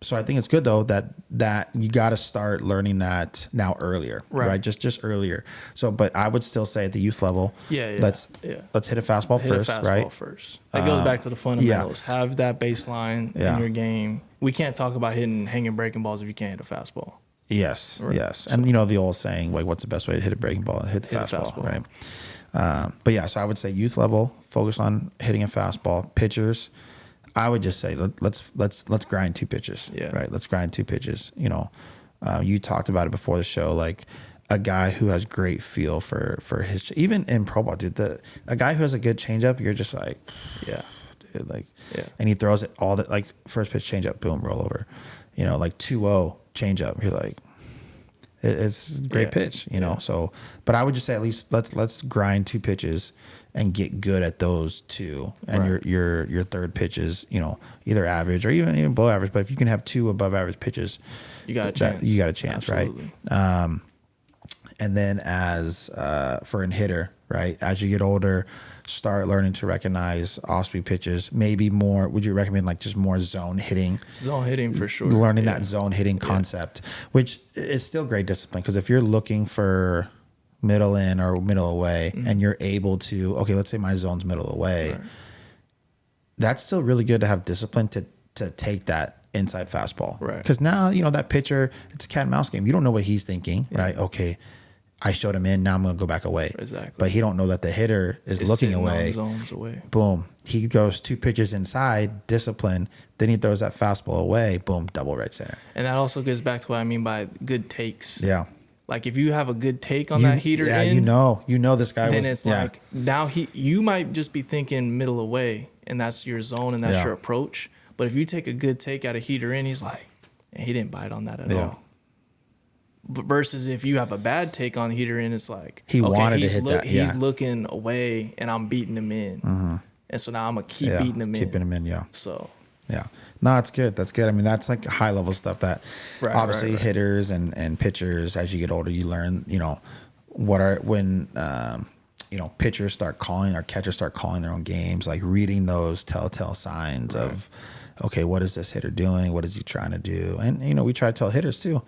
So I think it's good though that you got to start learning that now earlier, right? Just earlier. So, but I would still say at the youth level, let's hit a fastball first. That goes back to the fundamentals. Have that baseline in your game. We can't talk about hanging breaking balls if you can't hit a fastball. Yes. And you know the old saying, like, what's the best way to hit a breaking ball? Hit the fastball, right? But yeah, so I would say youth level, focus on hitting a fastball. Pitchers, I would just say let's grind 2 pitches. Yeah. Right. Let's grind 2 pitches. You know, you talked about it before the show, like a guy who has great feel for his, even in pro ball, dude. A guy who has a good changeup, you're just like, dude, like, and he throws it all that, like first pitch changeup, boom, roll over. You know, like 2-0 changeup, you're like, it's a great pitch, you know. So, but I would just say at least let's grind 2 pitches and get good at those 2. And your third pitch is, you know, either average or even below average. But if you can have 2 above average pitches, you got a chance. You got a chance, absolutely. Right? And then as for a hitter, right? As you get older, start learning to recognize off-speed pitches. Maybe more. Would you recommend like just more zone hitting? Zone hitting for sure. Learning that zone hitting concept, which is still great discipline. Because if you're looking for middle in or middle away, and you're able to, okay, let's say my zone's middle away, that's still really good to have discipline to take that inside fastball. Right. Because now, you know, that pitcher, it's a cat and mouse game. You don't know what he's thinking, right? Okay, I showed him in, now I'm going to go back away. Exactly. But he don't know that the hitter is looking away. Zones away. Boom. He goes 2 pitches inside, discipline. Then he throws that fastball away. Boom, double right center. And that also goes back to what I mean by good takes. Yeah. Like if you have a good take on that heater you know this guy then it's like now you might just be thinking middle away and that's your zone and that's your approach. But if you take a good take out of heater in, he's like, he didn't bite on that at all. But versus if you have a bad take on heater in, it's like he wanted to hit that. He's looking away and I'm beating him in. And so now I'm gonna keep beating him in. Keeping him in, So no, it's good. That's good. I mean, that's like high level stuff that obviously hitters and pitchers, as you get older, you learn, you know, when you know, pitchers start calling or catchers start calling their own games, like reading those telltale signs of, okay, what is this hitter doing? What is he trying to do? And, you know, we try to tell hitters too,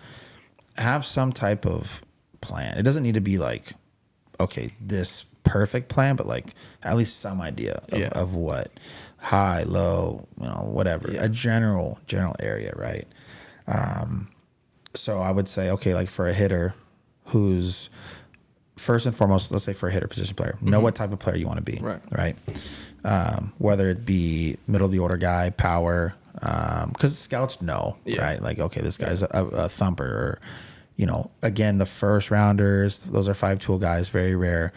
have some type of plan. It doesn't need to be like, okay, this perfect plan, but like at least some idea of what high, low, you know, whatever, a general area, right? So I would say, okay, like for a hitter who's first and foremost, let's say for a hitter position player, know what type of player you want to be, right? Whether it be middle of the order guy, power, because scouts know, right? Like, okay, this guy's a thumper, or, you know, again, the first rounders, those are 5-tool guys, very rare.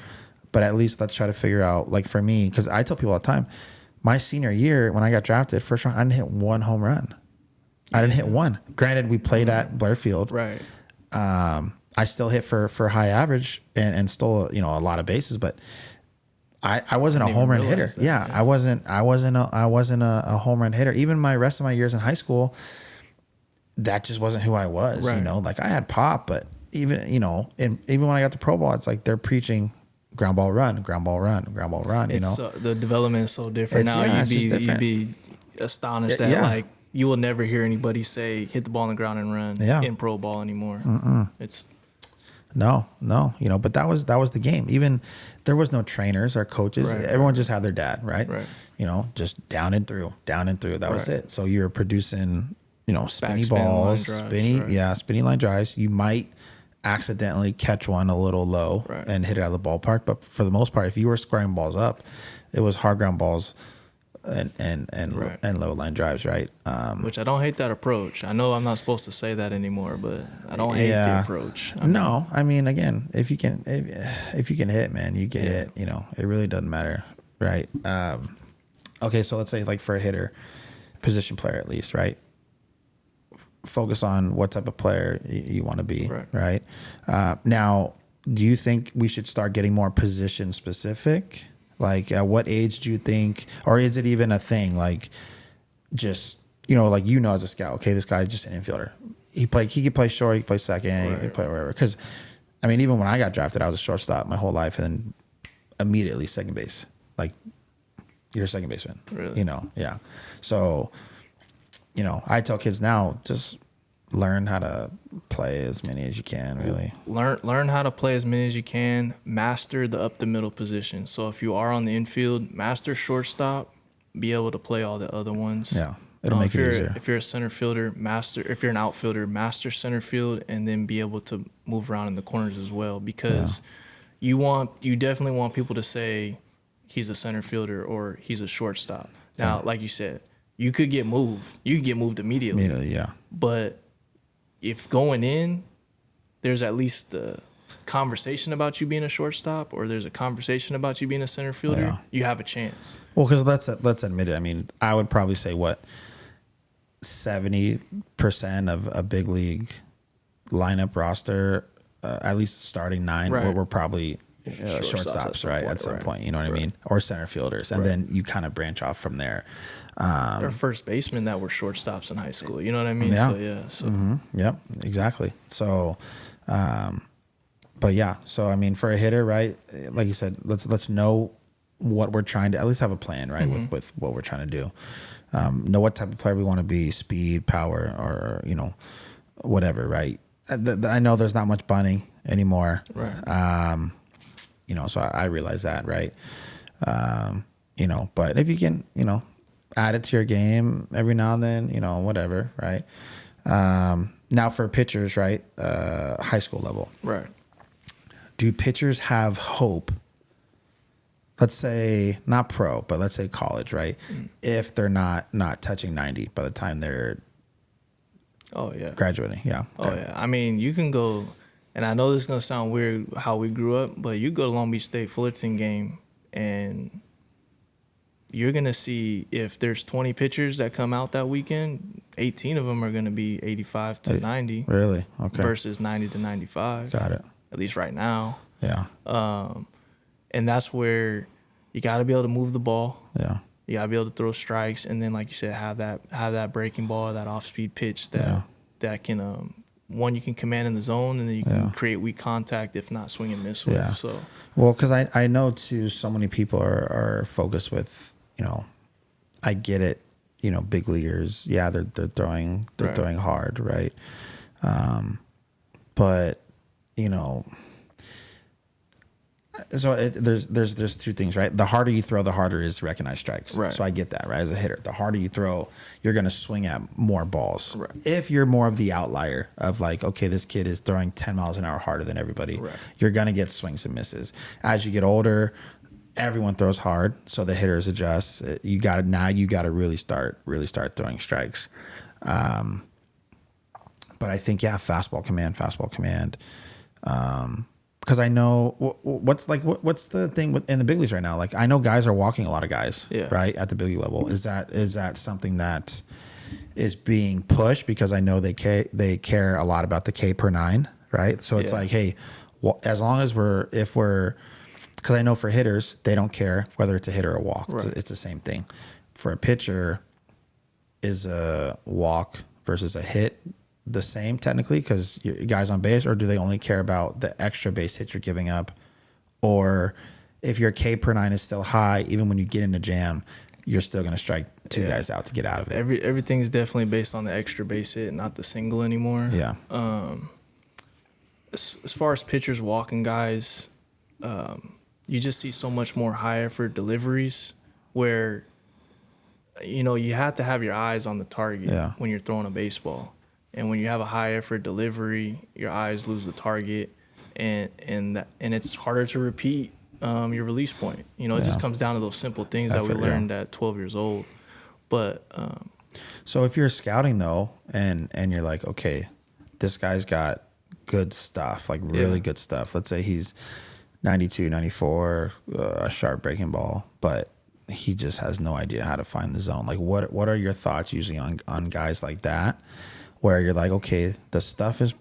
But at least let's try to figure out, like for me, because I tell people all the time, my senior year when I got drafted, first round, I didn't hit 1 home run. I didn't hit 1. Granted, we played at Blair Field. Right. I still hit for high average and stole, you know, a lot of bases, but I wasn't a home run hitter. I wasn't a home run hitter. Even my rest of my years in high school, that just wasn't who I was. You know, like I had pop, but even, you know, and even when I got to pro ball, it's like they're preaching ground ball run, ground ball run, ground ball run. It's the development is so different now. It's just You'd different. be astonished that Yeah. like you will never hear anybody say hit the ball on the ground and run Yeah. in pro ball anymore. It's No, but that was the game. Even there was no trainers or coaches. Right, Everyone just had their dad, right? Right. Just down and through. That was Right. it. So you're producing, spinny Backspin line balls, drives, spinny line drives. You might accidentally catch one a little low Right. and hit it out of the ballpark, but for the most part, if you were squaring balls up, it was hard ground balls and low line drives, right? which I don't hate that approach. I know I'm not supposed to say that anymore, but I don't hate the approach. I mean, again, if you can hit, man, you can hit. It really doesn't matter, right? Okay, so let's say like for a hitter, position player at least, right? Focus on what type of player you want to be, right? Now, do you think we should start getting more position specific? Like, at what age do you think, or is it even a thing? Like, just as a scout, okay, this guy's just an infielder. He could play short, he could play second, he could play wherever. Because, I mean, even when I got drafted, I was a shortstop my whole life, and then immediately second base. Like, you're a second baseman. Really? Yeah. So, I tell kids now, just learn how to play as many as you can, really. Learn how to play as many as you can. Master the up the middle position. So if you are on the infield, master shortstop. Be able to play all the other ones. Yeah, it'll make it easier. If you're a center fielder, if you're an outfielder, master center field, and then be able to move around in the corners as well. Because you definitely want people to say he's a center fielder or he's a shortstop. Now, like you said, you could get moved. You could get moved immediately. Yeah. But if going in, there's at least the conversation about you being a shortstop, or there's a conversation about you being a center fielder, you have a chance. Well, because let's admit it. I mean, I would probably say 70% of a big league lineup roster, at least starting 9, were probably shortstops, right? At some point, you know what I mean, or center fielders, and then you kind of branch off from there. There are first basemen that were shortstops in high school. You know what I mean? Yeah. So Yep. Exactly. So, but yeah. So I mean, for a hitter, right? Like you said, let's know what we're trying to at least have a plan, right? With what we're trying to do. Know what type of player we want to be, speed, power, or whatever, right? I know there's not much bunting anymore, right? So I realize that, right? But if you can, add it to your game every now and then, whatever, right? Now for pitchers, right? High school level, right? Do pitchers have hope? Let's say not pro, but let's say college, right? If they're not touching 90 by the time they're graduating, I mean, you can go, and I know this is gonna sound weird how we grew up, but you go to Long Beach State Fullerton game, and you're gonna see if there's 20 pitchers that come out that weekend, 18 of them are gonna be 85 to 90. Really? Okay. Versus 90 to 95. Got it. At least right now. Yeah. And that's where you got to be able to move the ball. Yeah. You got to be able to throw strikes, and then, like you said, have that breaking ball, that off-speed pitch that can one you can command in the zone, and then you can create weak contact if not swing and miss with. Yeah. So, well, because I know too, so many people are focused with, I get it, big leaguers. Yeah, they're throwing hard, right? But so there's two things, right? The harder you throw, the harder it is to recognize strikes. Right. So I get that, right? As a hitter, the harder you throw, you're going to swing at more balls. Right. If you're more of the outlier of like, okay, this kid is throwing 10 miles an hour harder than everybody, right, you're going to get swings and misses. As you get older, everyone throws hard, so the hitters adjust. You got to really start throwing strikes. But I think fastball command. Because I know what's the thing in the big leagues right now. Like I know guys are walking a lot of guys, right, at the big league level. Is that something that is being pushed? Because I know they care a lot about the K per 9, right? So it's like, hey, as long as because I know for hitters they don't care whether it's a hit or a walk. Right. It's the same thing. For a pitcher, is a walk versus a hit the same technically because you guys on base, or do they only care about the extra base hit you're giving up or if your K per 9 is still high, even when you get in the jam, you're still going to strike two guys out to get out of it. Everything's definitely based on the extra base hit, not the single anymore. Yeah. As far as pitchers walking guys, you just see so much more high effort deliveries where, you have to have your eyes on the target when you're throwing a baseball. And when you have a high effort delivery, your eyes lose the target, and it's harder to repeat your release point. It just comes down to those simple things that we learned at 12 years old. But so if you're scouting though, and you're like, okay, this guy's got good stuff, like really good stuff. Let's say he's 92, 94, a sharp breaking ball, but he just has no idea how to find the zone. Like what are your thoughts usually on guys like that, where you're like, okay, the stuff is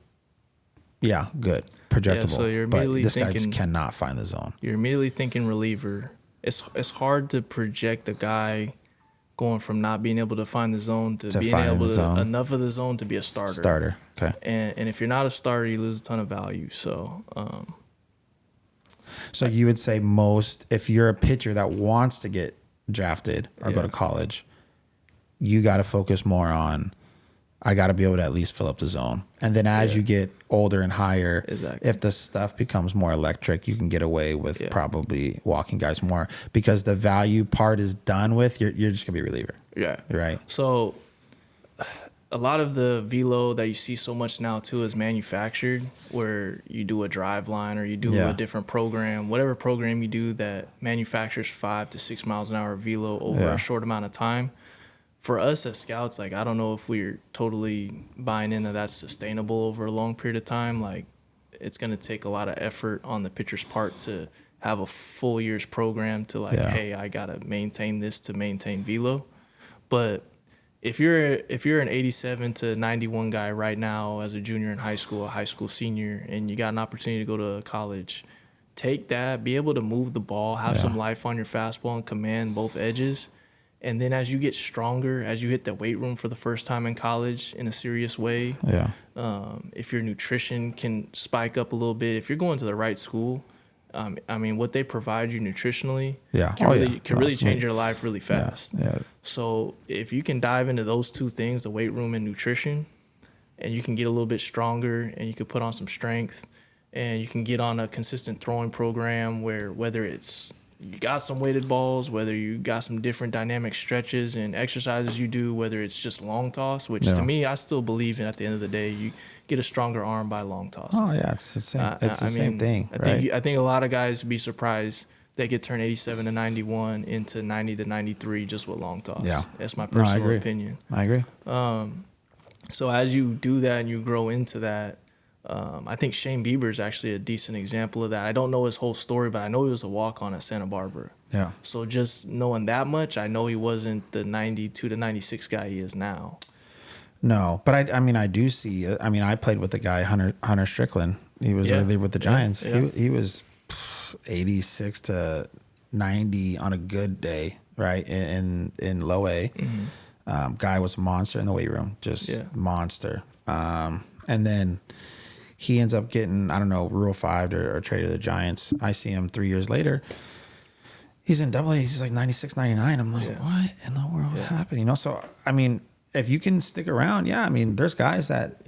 good, projectable, so you're but immediately this guy thinking, just cannot find the zone. You're immediately thinking reliever. It's hard to project a guy going from not being able to find the zone to being able to enough of the zone to be a starter. Okay. And if you're not a starter, you lose a ton of value. So so you would say if you're a pitcher that wants to get drafted or go to college, you got to focus more on, I got to be able to at least fill up the zone. And then as you get older and higher, if the stuff becomes more electric, you can get away with probably walking guys more, because the value part is done with. You're just going to be a reliever. Yeah. Right. So a lot of the velo that you see so much now too is manufactured, where you do a drive line or you do a different program, whatever program you do that manufactures 5 to 6 miles an hour velo over a short amount of time. For us as scouts, like, I don't know if we're totally buying into that's sustainable over a long period of time. Like, it's going to take a lot of effort on the pitcher's part to have a full year's program to hey, I got to maintain this to maintain velo. But if you're an 87 to 91 guy right now as a junior in high school, a high school senior, and you got an opportunity to go to college, take that, be able to move the ball, have some life on your fastball and command both edges. And then as you get stronger, as you hit the weight room for the first time in college in a serious way, if your nutrition can spike up a little bit, if you're going to the right school, what they provide you nutritionally can really change your life really fast. So if you can dive into those two things, the weight room and nutrition, and you can get a little bit stronger and you can put on some strength and you can get on a consistent throwing program where whether it's you got some weighted balls, whether you got some different dynamic stretches and exercises you do, whether it's just long toss, which to me, I still believe in at the end of the day, you get a stronger arm by long toss. Oh, yeah, it's the same, same thing. I think a lot of guys would be surprised they could turn 87 to 91 into 90 to 93 just with long toss. Yeah. That's my personal opinion. I agree. So as you do that and you grow into that, I think Shane Bieber is actually a decent example of that. I don't know his whole story, but I know he was a walk-on at Santa Barbara. Yeah. So just knowing that much, I know he wasn't the 92 to 96 guy he is now. No, but I do see. I played with the guy Hunter Strickland. He was early with the Giants. He was 86 to 90 on a good day, right? In low A. Mm-hmm. Guy was a monster in the weight room, just monster. And then he ends up getting, I don't know, Rule 5 or traded to the Giants. I see him 3 years later. He's in Double A. He's like 96, 99. I'm like, what in the world happened? So, if you can stick around, there's guys that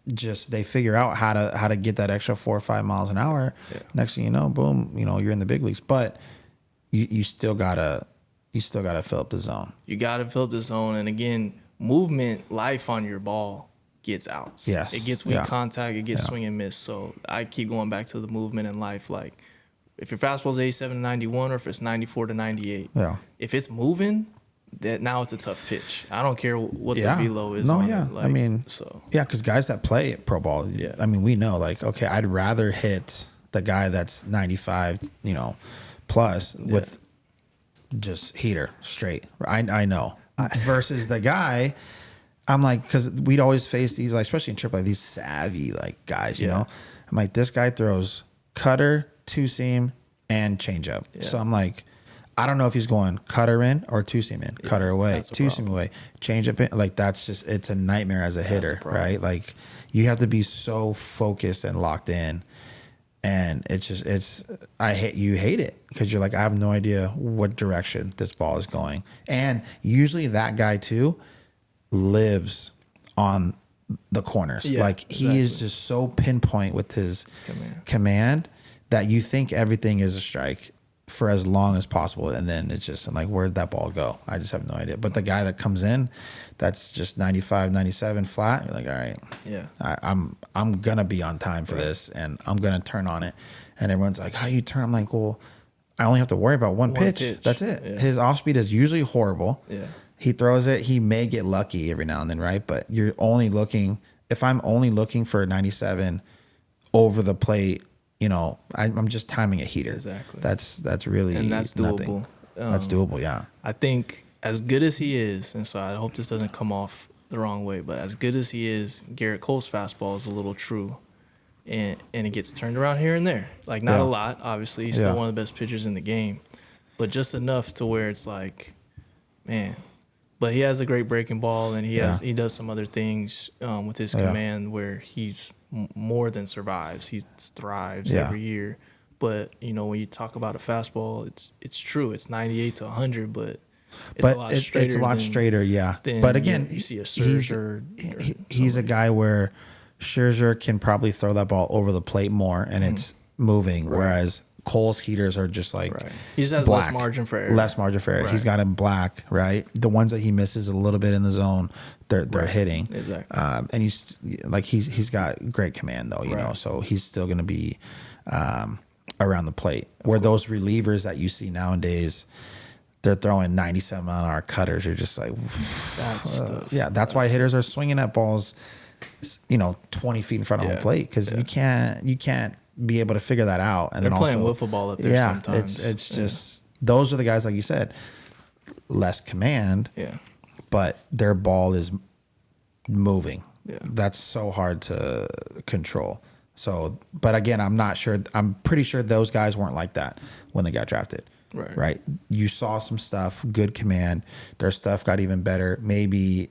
just they figure out how to get that extra 4 or 5 miles an hour. Yeah. Next thing you know, boom, you're in the big leagues. But you still gotta fill up the zone. You gotta fill up the zone, and again, movement, life on your ball gets outs. Yes. It gets weak contact, it gets swing and miss. So I keep going back to the movement in life. Like if your fastball's 87 to 91 or if it's 94 to 98, if it's moving, that now it's a tough pitch. I don't care what the velo is. Because guys that play pro ball, we know, like, okay, I'd rather hit the guy that's 95, plus with just heater straight. I know. Versus the guy, I'm like, because we'd always face these, like, especially in AAA, these savvy like guys. You know, I'm like, this guy throws cutter, two seam, and changeup. Yeah. So I'm like, I don't know if he's going cutter in or two seam in, cutter away, two seam away, change up in. Like, that's just, it's a nightmare as a hitter, right? Like, you have to be so focused and locked in. And you hate it because you're like, I have no idea what direction this ball is going. And usually that guy too lives on the corners. Yeah, like he is just so pinpoint with his command that you think everything is a strike for as long as possible. And then it's just, I'm like, where'd that ball go? I just have no idea. But the guy that comes in, that's just 95, 97 flat. You're like, all right, Yeah. I'm going to be on time for this and I'm going to turn on it. And everyone's like, how you turn? I'm like, well, I only have to worry about one pitch. That's it. Yeah. His off speed is usually horrible. Yeah. He throws it. He may get lucky every now and then, right? But you're only looking, if I'm only looking for a 97 over the plate, you know, I'm just timing a heater. Exactly. That's really and that's doable. That's doable, yeah. I think as good as he is, and so I hope this doesn't come off the wrong way, but as good as he is, Garrett Cole's fastball is a little true. And it gets turned around here and there. Like, not a lot, obviously. He's still one of the best pitchers in the game. But just enough to where it's like, man. But he has a great breaking ball, and he does some other things with his command where he's more than survives. He thrives every year. But, you know, when you talk about a fastball, it's true. It's 98 to 100, but it's a lot straighter. It's a lot straighter, yeah. But again, you see a Scherzer. He's a guy where Scherzer can probably throw that ball over the plate more, and it's moving, whereas Cole's heaters are just like he just has black. less margin for error. Less margin for error. Right. He's got him black, right? The ones that he misses a little bit in the zone, they're hitting. Exactly. And he's got great command though, you know, so he's still going to be around the plate. Where those relievers that you see nowadays, they're throwing 97-mile-an-hour cutters. You're just like, that's why hitters are swinging at balls, you know, 20 feet in front of home plate because you can't be able to figure that out. And they're then playing also wiffle ball up there sometimes. It's just those are the guys, like you said, less command, but their ball is moving. Yeah. That's so hard to control. So, but again, I'm not sure. I'm pretty sure those guys weren't like that when they got drafted. Right. You saw some stuff, good command. Their stuff got even better. Maybe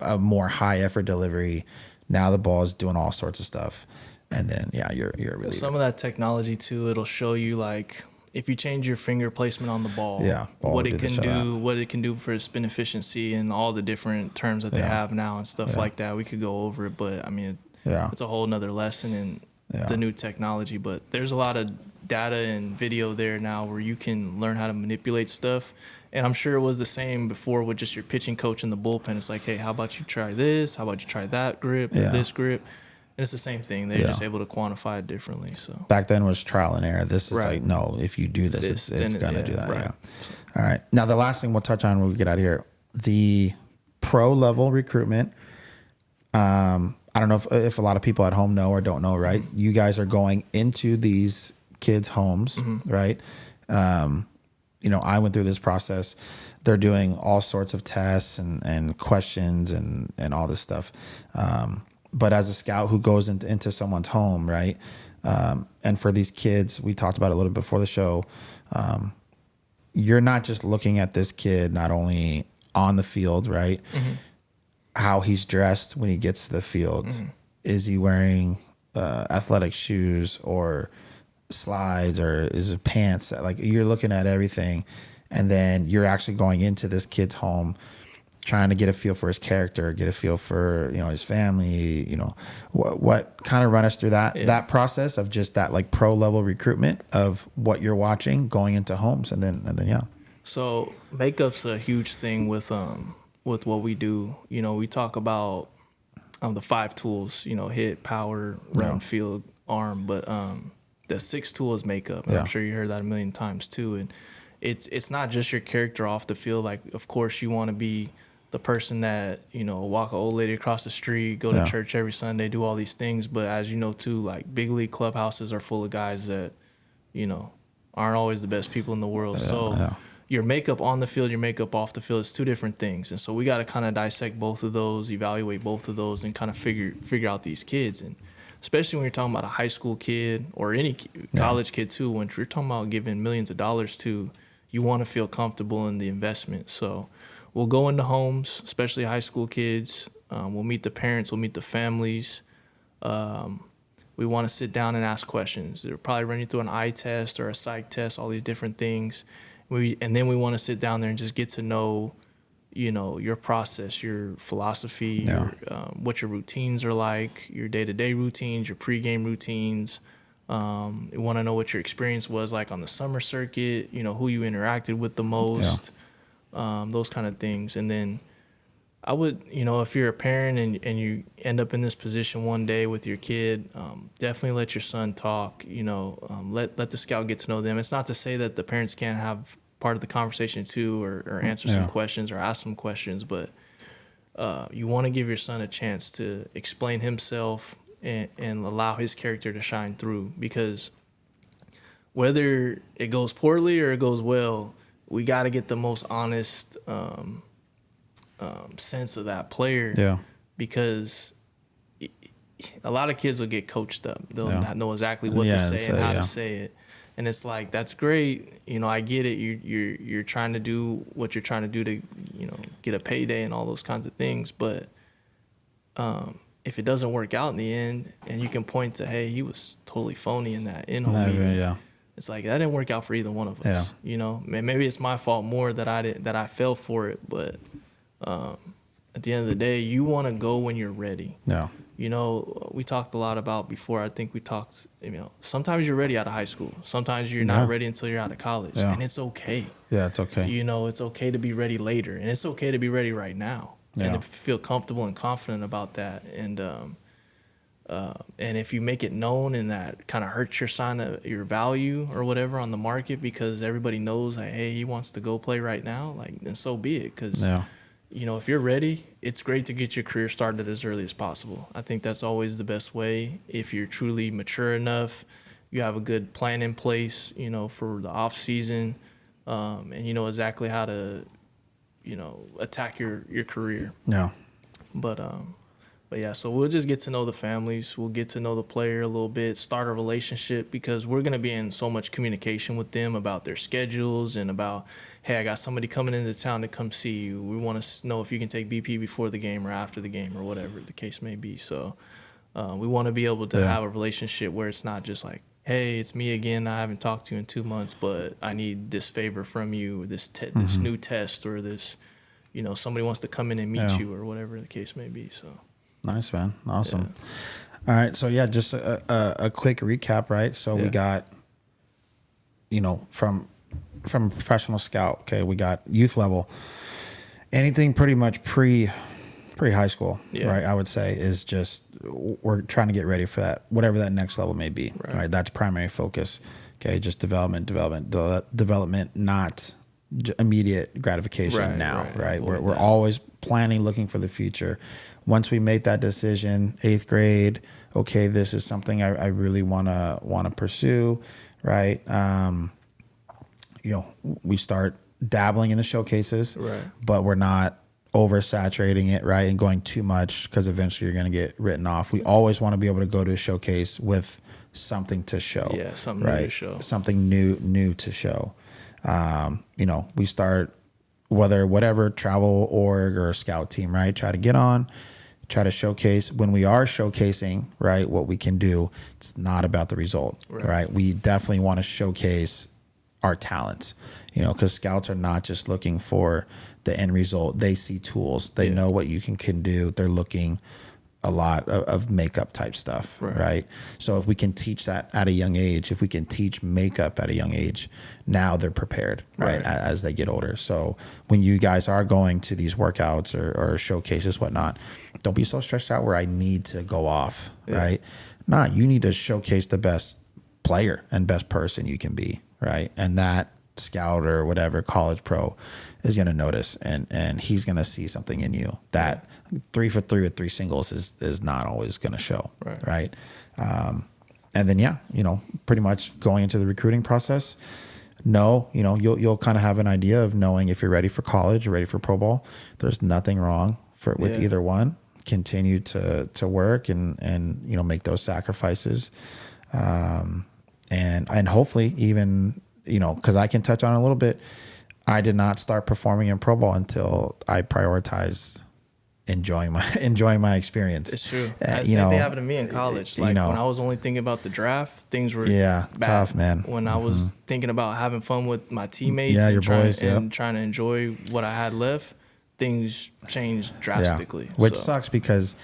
a more high effort delivery. Now the ball is doing all sorts of stuff. And then, you're really... Some of that technology, too, it'll show you, like, if you change your finger placement on the ball, what it can do for spin efficiency and all the different terms that they have now and stuff like that. We could go over it, but, I mean, it's a whole nother lesson in the new technology. But there's a lot of data and video there now where you can learn how to manipulate stuff. And I'm sure it was the same before with just your pitching coach in the bullpen. It's like, hey, how about you try this? How about you try that grip, this grip? And it's the same thing. They're just able to quantify it differently. So back then was trial and error. This is like, no, if you do this, it's going to do that. Right. All right. Now, the last thing we'll touch on when we get out of here, the pro level recruitment. I don't know if a lot of people at home know or don't know, right? You guys are going into these kids' homes, right? You know, I went through this process. They're doing all sorts of tests and questions and all this stuff. But as a scout who goes into someone's home, right? And for these kids, we talked about it a little bit before the show. You're not just looking at this kid not only on the field, right? How he's dressed when he gets to the field. Is he wearing athletic shoes or slides, or is it pants? Like, you're looking at everything, and then you're actually going into this kid's home, trying to get a feel for his character, get a feel for, you know, his family, you know, what kind of run us through that process of just that, like, pro level recruitment of what you're watching going into homes. And then So makeup's a huge thing with what we do. You know, we talk about the 5 tools, you know, hit, power, round, field, arm, but the 6th tool is makeup. And I'm sure you heard that a million times too. And it's not just your character off the field. Like, of course you want to be the person that, you know, walk an old lady across the street, go to church every Sunday, do all these things. But as you know too, like, big league clubhouses are full of guys that, you know, aren't always the best people in the world. Your makeup on the field, your makeup off the field is 2 different things. And so we got to kind of dissect both of those, evaluate both of those, and kind of figure out these kids. And especially when you're talking about a high school kid or any college kid too, when you're talking about giving millions of dollars to, you want to feel comfortable in the investment. So we'll go into homes, especially high school kids. We'll meet the parents, we'll meet the families. We We want to sit down and ask questions. They'll probably run you through an eye test or a psych test, all these different things. And then we want to sit down there and just get to know, you know, your process, your philosophy, what your routines are like, your day-to-day routines, your pregame routines. We want to know what your experience was like on the summer circuit, you know, who you interacted with the most, those kind of things. And then I would, you know, if you're a parent and you end up in this position one day with your kid, definitely let your son talk, you know, let the scout get to know them. It's not to say that the parents can't have part of the conversation too, or answer some questions or ask some questions, but you want to give your son a chance to explain himself and allow his character to shine through, because whether it goes poorly or it goes well, we got to get the most honest sense of that player. Yeah. Because a lot of kids will get coached up. They'll not know exactly what to say and how to say it. And it's like, that's great. You know, I get it. You're trying to do what you're trying to do to, you know, get a payday and all those kinds of things. But if it doesn't work out in the end, and you can point to, hey, he was totally phony in that in-home meeting. It's like, that didn't work out for either one of us. You know, maybe it's my fault more that I fell for it. But at the end of the day, you want to go when you're ready. Yeah. You know, we talked a lot about before. I think we talked, you know, sometimes you're ready out of high school. Sometimes you're not ready until you're out of college. Yeah. And it's okay. Yeah, it's okay. You know, it's okay to be ready later. And it's okay to be ready right now. Yeah. And to feel comfortable and confident about that. And if you make it known and that kind of hurts your sign of your value or whatever on the market, because everybody knows that, hey, he wants to go play right now, like, then so be it. Because you know, if you're ready, it's great to get your career started as early as possible. I think that's always the best way. If you're truly mature enough, you have a good plan in place, you know, for the off season, and you know exactly how to, you know, attack your career. Yeah. But yeah, so we'll just get to know the families. We'll get to know the player a little bit, start a relationship, because we're going to be in so much communication with them about their schedules and about, hey, I got somebody coming into town to come see you. We want to know if you can take BP before the game or after the game or whatever the case may be. So we want to be able to have a relationship where it's not just like, hey, it's me again. I haven't talked to you in 2 months, but I need this favor from you, this this new test, or this, you know, somebody wants to come in and meet you or whatever the case may be. So. Nice, man. Awesome. Yeah. All right. So, yeah, just a quick recap, right? So we got, you know, from professional scout, okay, we got youth level. Anything pretty much pre-high school, right, I would say, is just we're trying to get ready for that, whatever that next level may be, right? That's primary focus, okay? Just development, not immediate gratification right? We're always planning, looking for the future. Once we make that decision, 8th grade, okay, this is something I really want to pursue, right? You know, we start dabbling in the showcases, but we're not oversaturating it, right, and going too much, because eventually you're going to get written off. We always want to be able to go to a showcase with something to show. Yeah, something new to show. Something new to show. You know, we start whatever travel org or scout team, right? Try to get on, try to showcase. When we are showcasing, right, what we can do, it's not about the result, right? We definitely want to showcase our talents, you know, because scouts are not just looking for the end result. They see tools. They know what you can do. They're looking a lot of makeup type stuff, right? So if we can teach that at a young age, if we can teach makeup at a young age, now they're prepared, right, as they get older. So when you guys are going to these workouts or showcases, whatnot, don't be so stressed out where I need to go off, right? Nah, you need to showcase the best player and best person you can be, right? And that scout or whatever college pro is going to notice, and he's going to see something in you that 3 for 3 with 3 singles is not always going to show, right? And then you know, pretty much going into the recruiting process, you know, you'll kind of have an idea of knowing if you're ready for college or ready for pro ball. There's nothing wrong with either one. Continue to work and you know, make those sacrifices, and hopefully even, you know, because I can touch on it a little bit. I did not start performing in pro ball until I prioritized enjoying my experience. It's true. You Same know, thing happened to me in college. Like, you know, when I was only thinking about the draft, things were yeah, bad. tough, man. When I was thinking about having fun with my teammates Yeah, and, your boys, trying to enjoy what I had left, things changed drastically. Yeah. Which sucks because,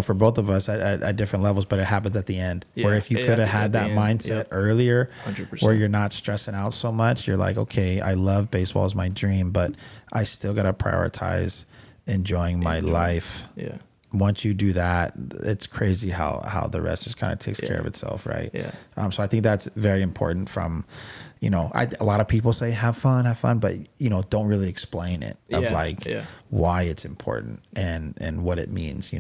for both of us at different levels, but it happens at the end. Yeah, where if you could have had that mindset earlier, 100%. where you're not stressing out so much, you're like, okay, I love baseball is my dream, but I still got to prioritize enjoying my life. Yeah. Once you do that, it's crazy how the rest just kind of takes care of itself, right? Yeah. So I think that's very important from, a lot of people say have fun, but don't really explain it of why it's important and what it means,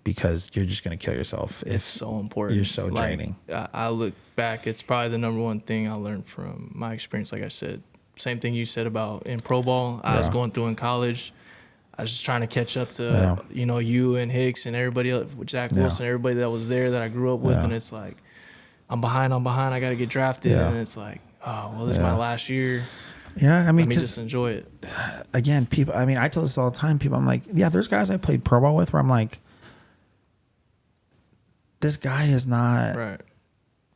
because you're just gonna kill yourself. It's so important. You're so draining. I look back, it's probably the number one thing I learned from my experience. Like I said, same thing you said about in pro ball. I was going through in college. I was just trying to catch up to, you and Hicks and everybody else, Jack Wilson, everybody that was there that I grew up with. And it's like, I'm behind. I got to get drafted. And it's like, oh, well, this is my last year. Yeah, I mean, let me just enjoy it. Again, people, I tell this all the time. People, I'm like, yeah, there's guys I played pro ball with where I'm like, this guy is not,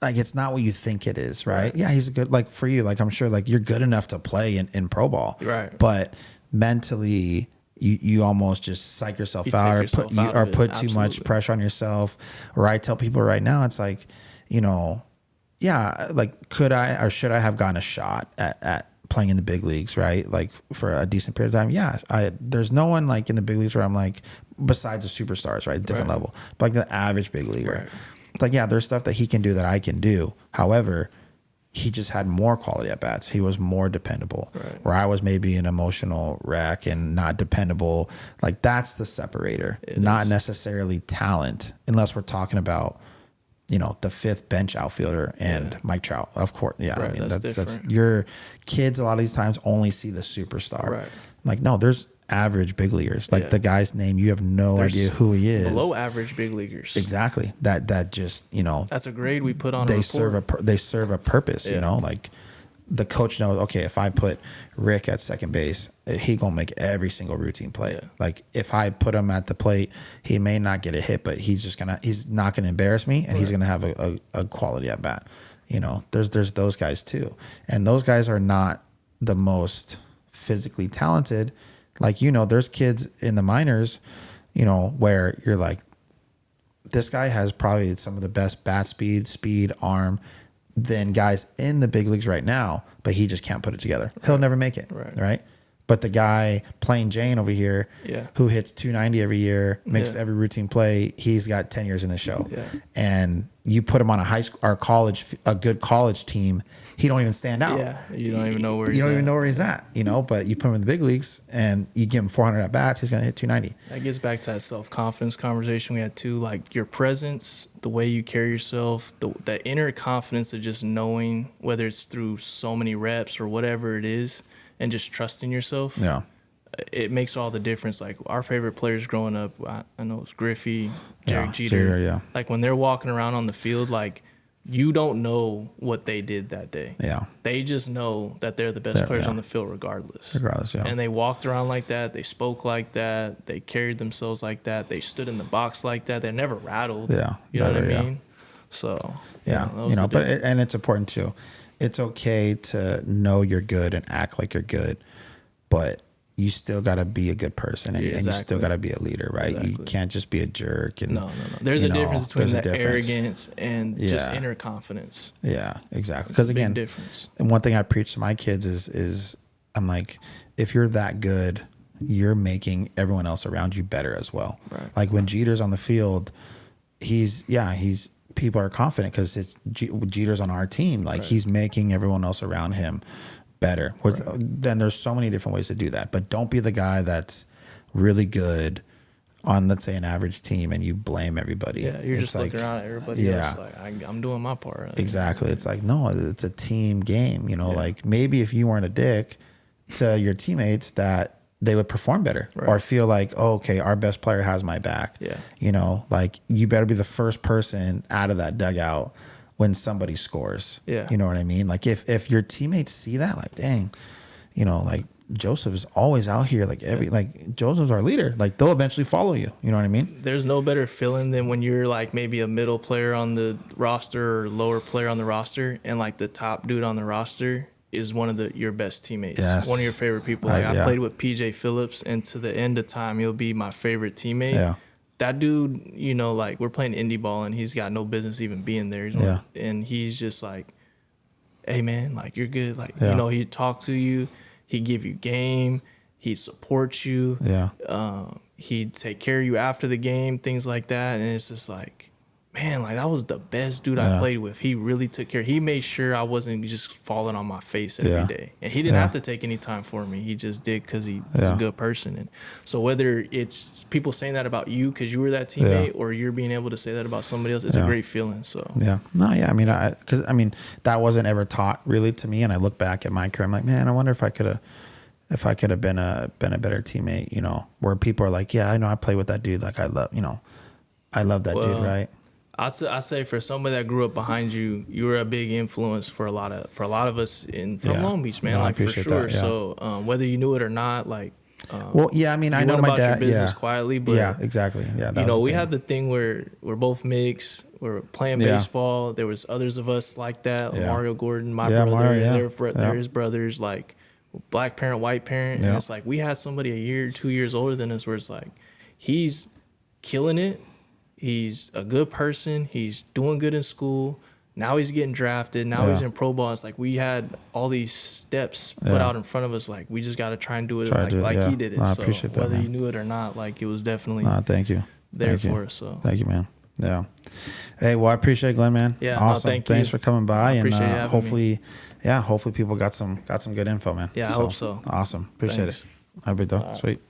like, it's not what you think it is, right? Yeah, he's good, like, for you, like, I'm sure, like, you're good enough to play in pro ball. Right. But mentally, you almost just psych yourself out or put too much pressure on yourself. Or I tell people right now, it's like, like, could I or should I have gotten a shot at playing in the big leagues, right? Like, for a decent period of time. Yeah, there's no one like in the big leagues where I'm like, besides the superstars, right? Different level, but like the average big leaguer. Right. It's like, yeah, there's stuff that he can do that I can do. However, he just had more quality at bats. He was more dependable. Right. Where I was maybe an emotional wreck and not dependable. Like, that's the separator, not necessarily talent, unless we're talking about, the fifth bench outfielder and Mike Trout. Of course, yeah. Right, That's your kids. A lot of these times only see the superstar. Right. Like, no, there's average big leaguers. Like, the guy's name, you have no idea who he is. Below average big leaguers. Exactly. That just, that's a grade we put on. They serve a purpose. Like, the coach knows, okay, if I put Rick at second base, he gonna make every single routine play. Yeah. Like, if I put him at the plate, he may not get a hit, but he's not gonna embarrass me, and he's gonna have a quality at bat. There's those guys too, and those guys are not the most physically talented. Like, there's kids in the minors, where you're like, this guy has probably some of the best bat speed, arm, than guys in the big leagues right now, but he just can't put it together. He'll never make it. Right. But the guy plain Jane over here, who hits 290 every year, makes every routine play, he's got 10 years in the show. Yeah. And you put him on a high school or a good college team, he don't even stand out. Yeah, you don't even know where he's at. But you put him in the big leagues and you give him 400 at bats, he's gonna hit 290. That gets back to that self-confidence conversation we had too. Like, your presence, the way you carry yourself, the inner confidence of just knowing, whether it's through so many reps or whatever it is, and just trusting yourself. Yeah. It makes all the difference. Like, our favorite players growing up, I know it's Griffey, Derek Jeter. Like, when they're walking around on the field, like, you don't know what they did that day. Yeah. They just know that they're the best players on the field regardless. Yeah. And they walked around like that. They spoke like that. They carried themselves like that. They stood in the box like that. They never rattled. Yeah. You know what I mean? So, and it's important too. It's okay to know you're good and act like you're good, but you still got to be a good person and you still got to be a leader, right? Exactly. You can't just be a jerk. And, no. There's a difference between arrogance and just inner confidence. Yeah, exactly. Because again, and one thing I preach to my kids is I'm like, if you're that good, you're making everyone else around you better as well. Right. Like, when Jeter's on the field, people are confident because it's Jeter's on our team. Like, he's making everyone else around him better. Then there's so many different ways to do that. But don't be the guy that's really good on, let's say, an average team and you blame everybody. Yeah, you're just looking around at everybody else like, I'm doing my part. Exactly. It's like, no, it's a team game. Like, maybe if you weren't a dick to your teammates, that they would perform better or feel like, oh, okay, our best player has my back. Yeah. Like, you better be the first person out of that dugout when somebody scores. Yeah. You know what I mean? Like, if your teammates see that, like, dang, like, Joseph is always out here. Like like Joseph's our leader. Like they'll eventually follow you. You know what I mean? There's no better feeling than when you're like maybe a middle player on the roster or lower player on the roster, and like the top dude on the roster is one of your best teammates. Yes. One of your favorite people. Like I played with PJ Phillips, and to the end of time, he'll be my favorite teammate. Yeah. That dude, you know, like we're playing indie ball, and he's got no business even being there. And he's just like, hey man, like you're good. Like you know, he'd talk to you, he'd give you game, he'd support you. He'd take care of you after the game, things like that. And it's just like, man, like that was the best dude I played with. He really took care. He made sure I wasn't just falling on my face every day. And he didn't have to take any time for me. He just did because he was a good person. And so whether it's people saying that about you because you were that teammate or you're being able to say that about somebody else, it's a great feeling. So I mean, that wasn't ever taught really to me. And I look back at my career, I'm like, man, I wonder if I could have been a better teammate, you know, where people are like, yeah, I know I play with that dude. Like I love that dude. Right. I say for somebody that grew up behind you, you were a big influence for a lot of us from Long Beach, man. No, like for sure. That, So whether you knew it or not, like. I mean, I know my dad. Your business quietly, but exactly. Yeah, you know, we had the thing where we're both mixed. We're playing baseball. There was others of us like that. Mario Gordon, my brother, they're his brothers. Like black parent, white parent, and it's like we had somebody a year, 2 years older than us, where it's like he's killing it. He's a good person. He's doing good in school. Now he's getting drafted. Now he's in pro ball. It's like we had all these steps put out in front of us. Like we just got to try and do it like he did it. No, I appreciate that, whether man. you knew it or not, like it was definitely thank you. there for us. So thank you, man. Yeah. Hey, well, I appreciate it, Glenn, man. Yeah. Awesome. Thanks for coming by, and hopefully people got some good info, man. Yeah, I hope so. Awesome. Appreciate it. All right, bro. Sweet.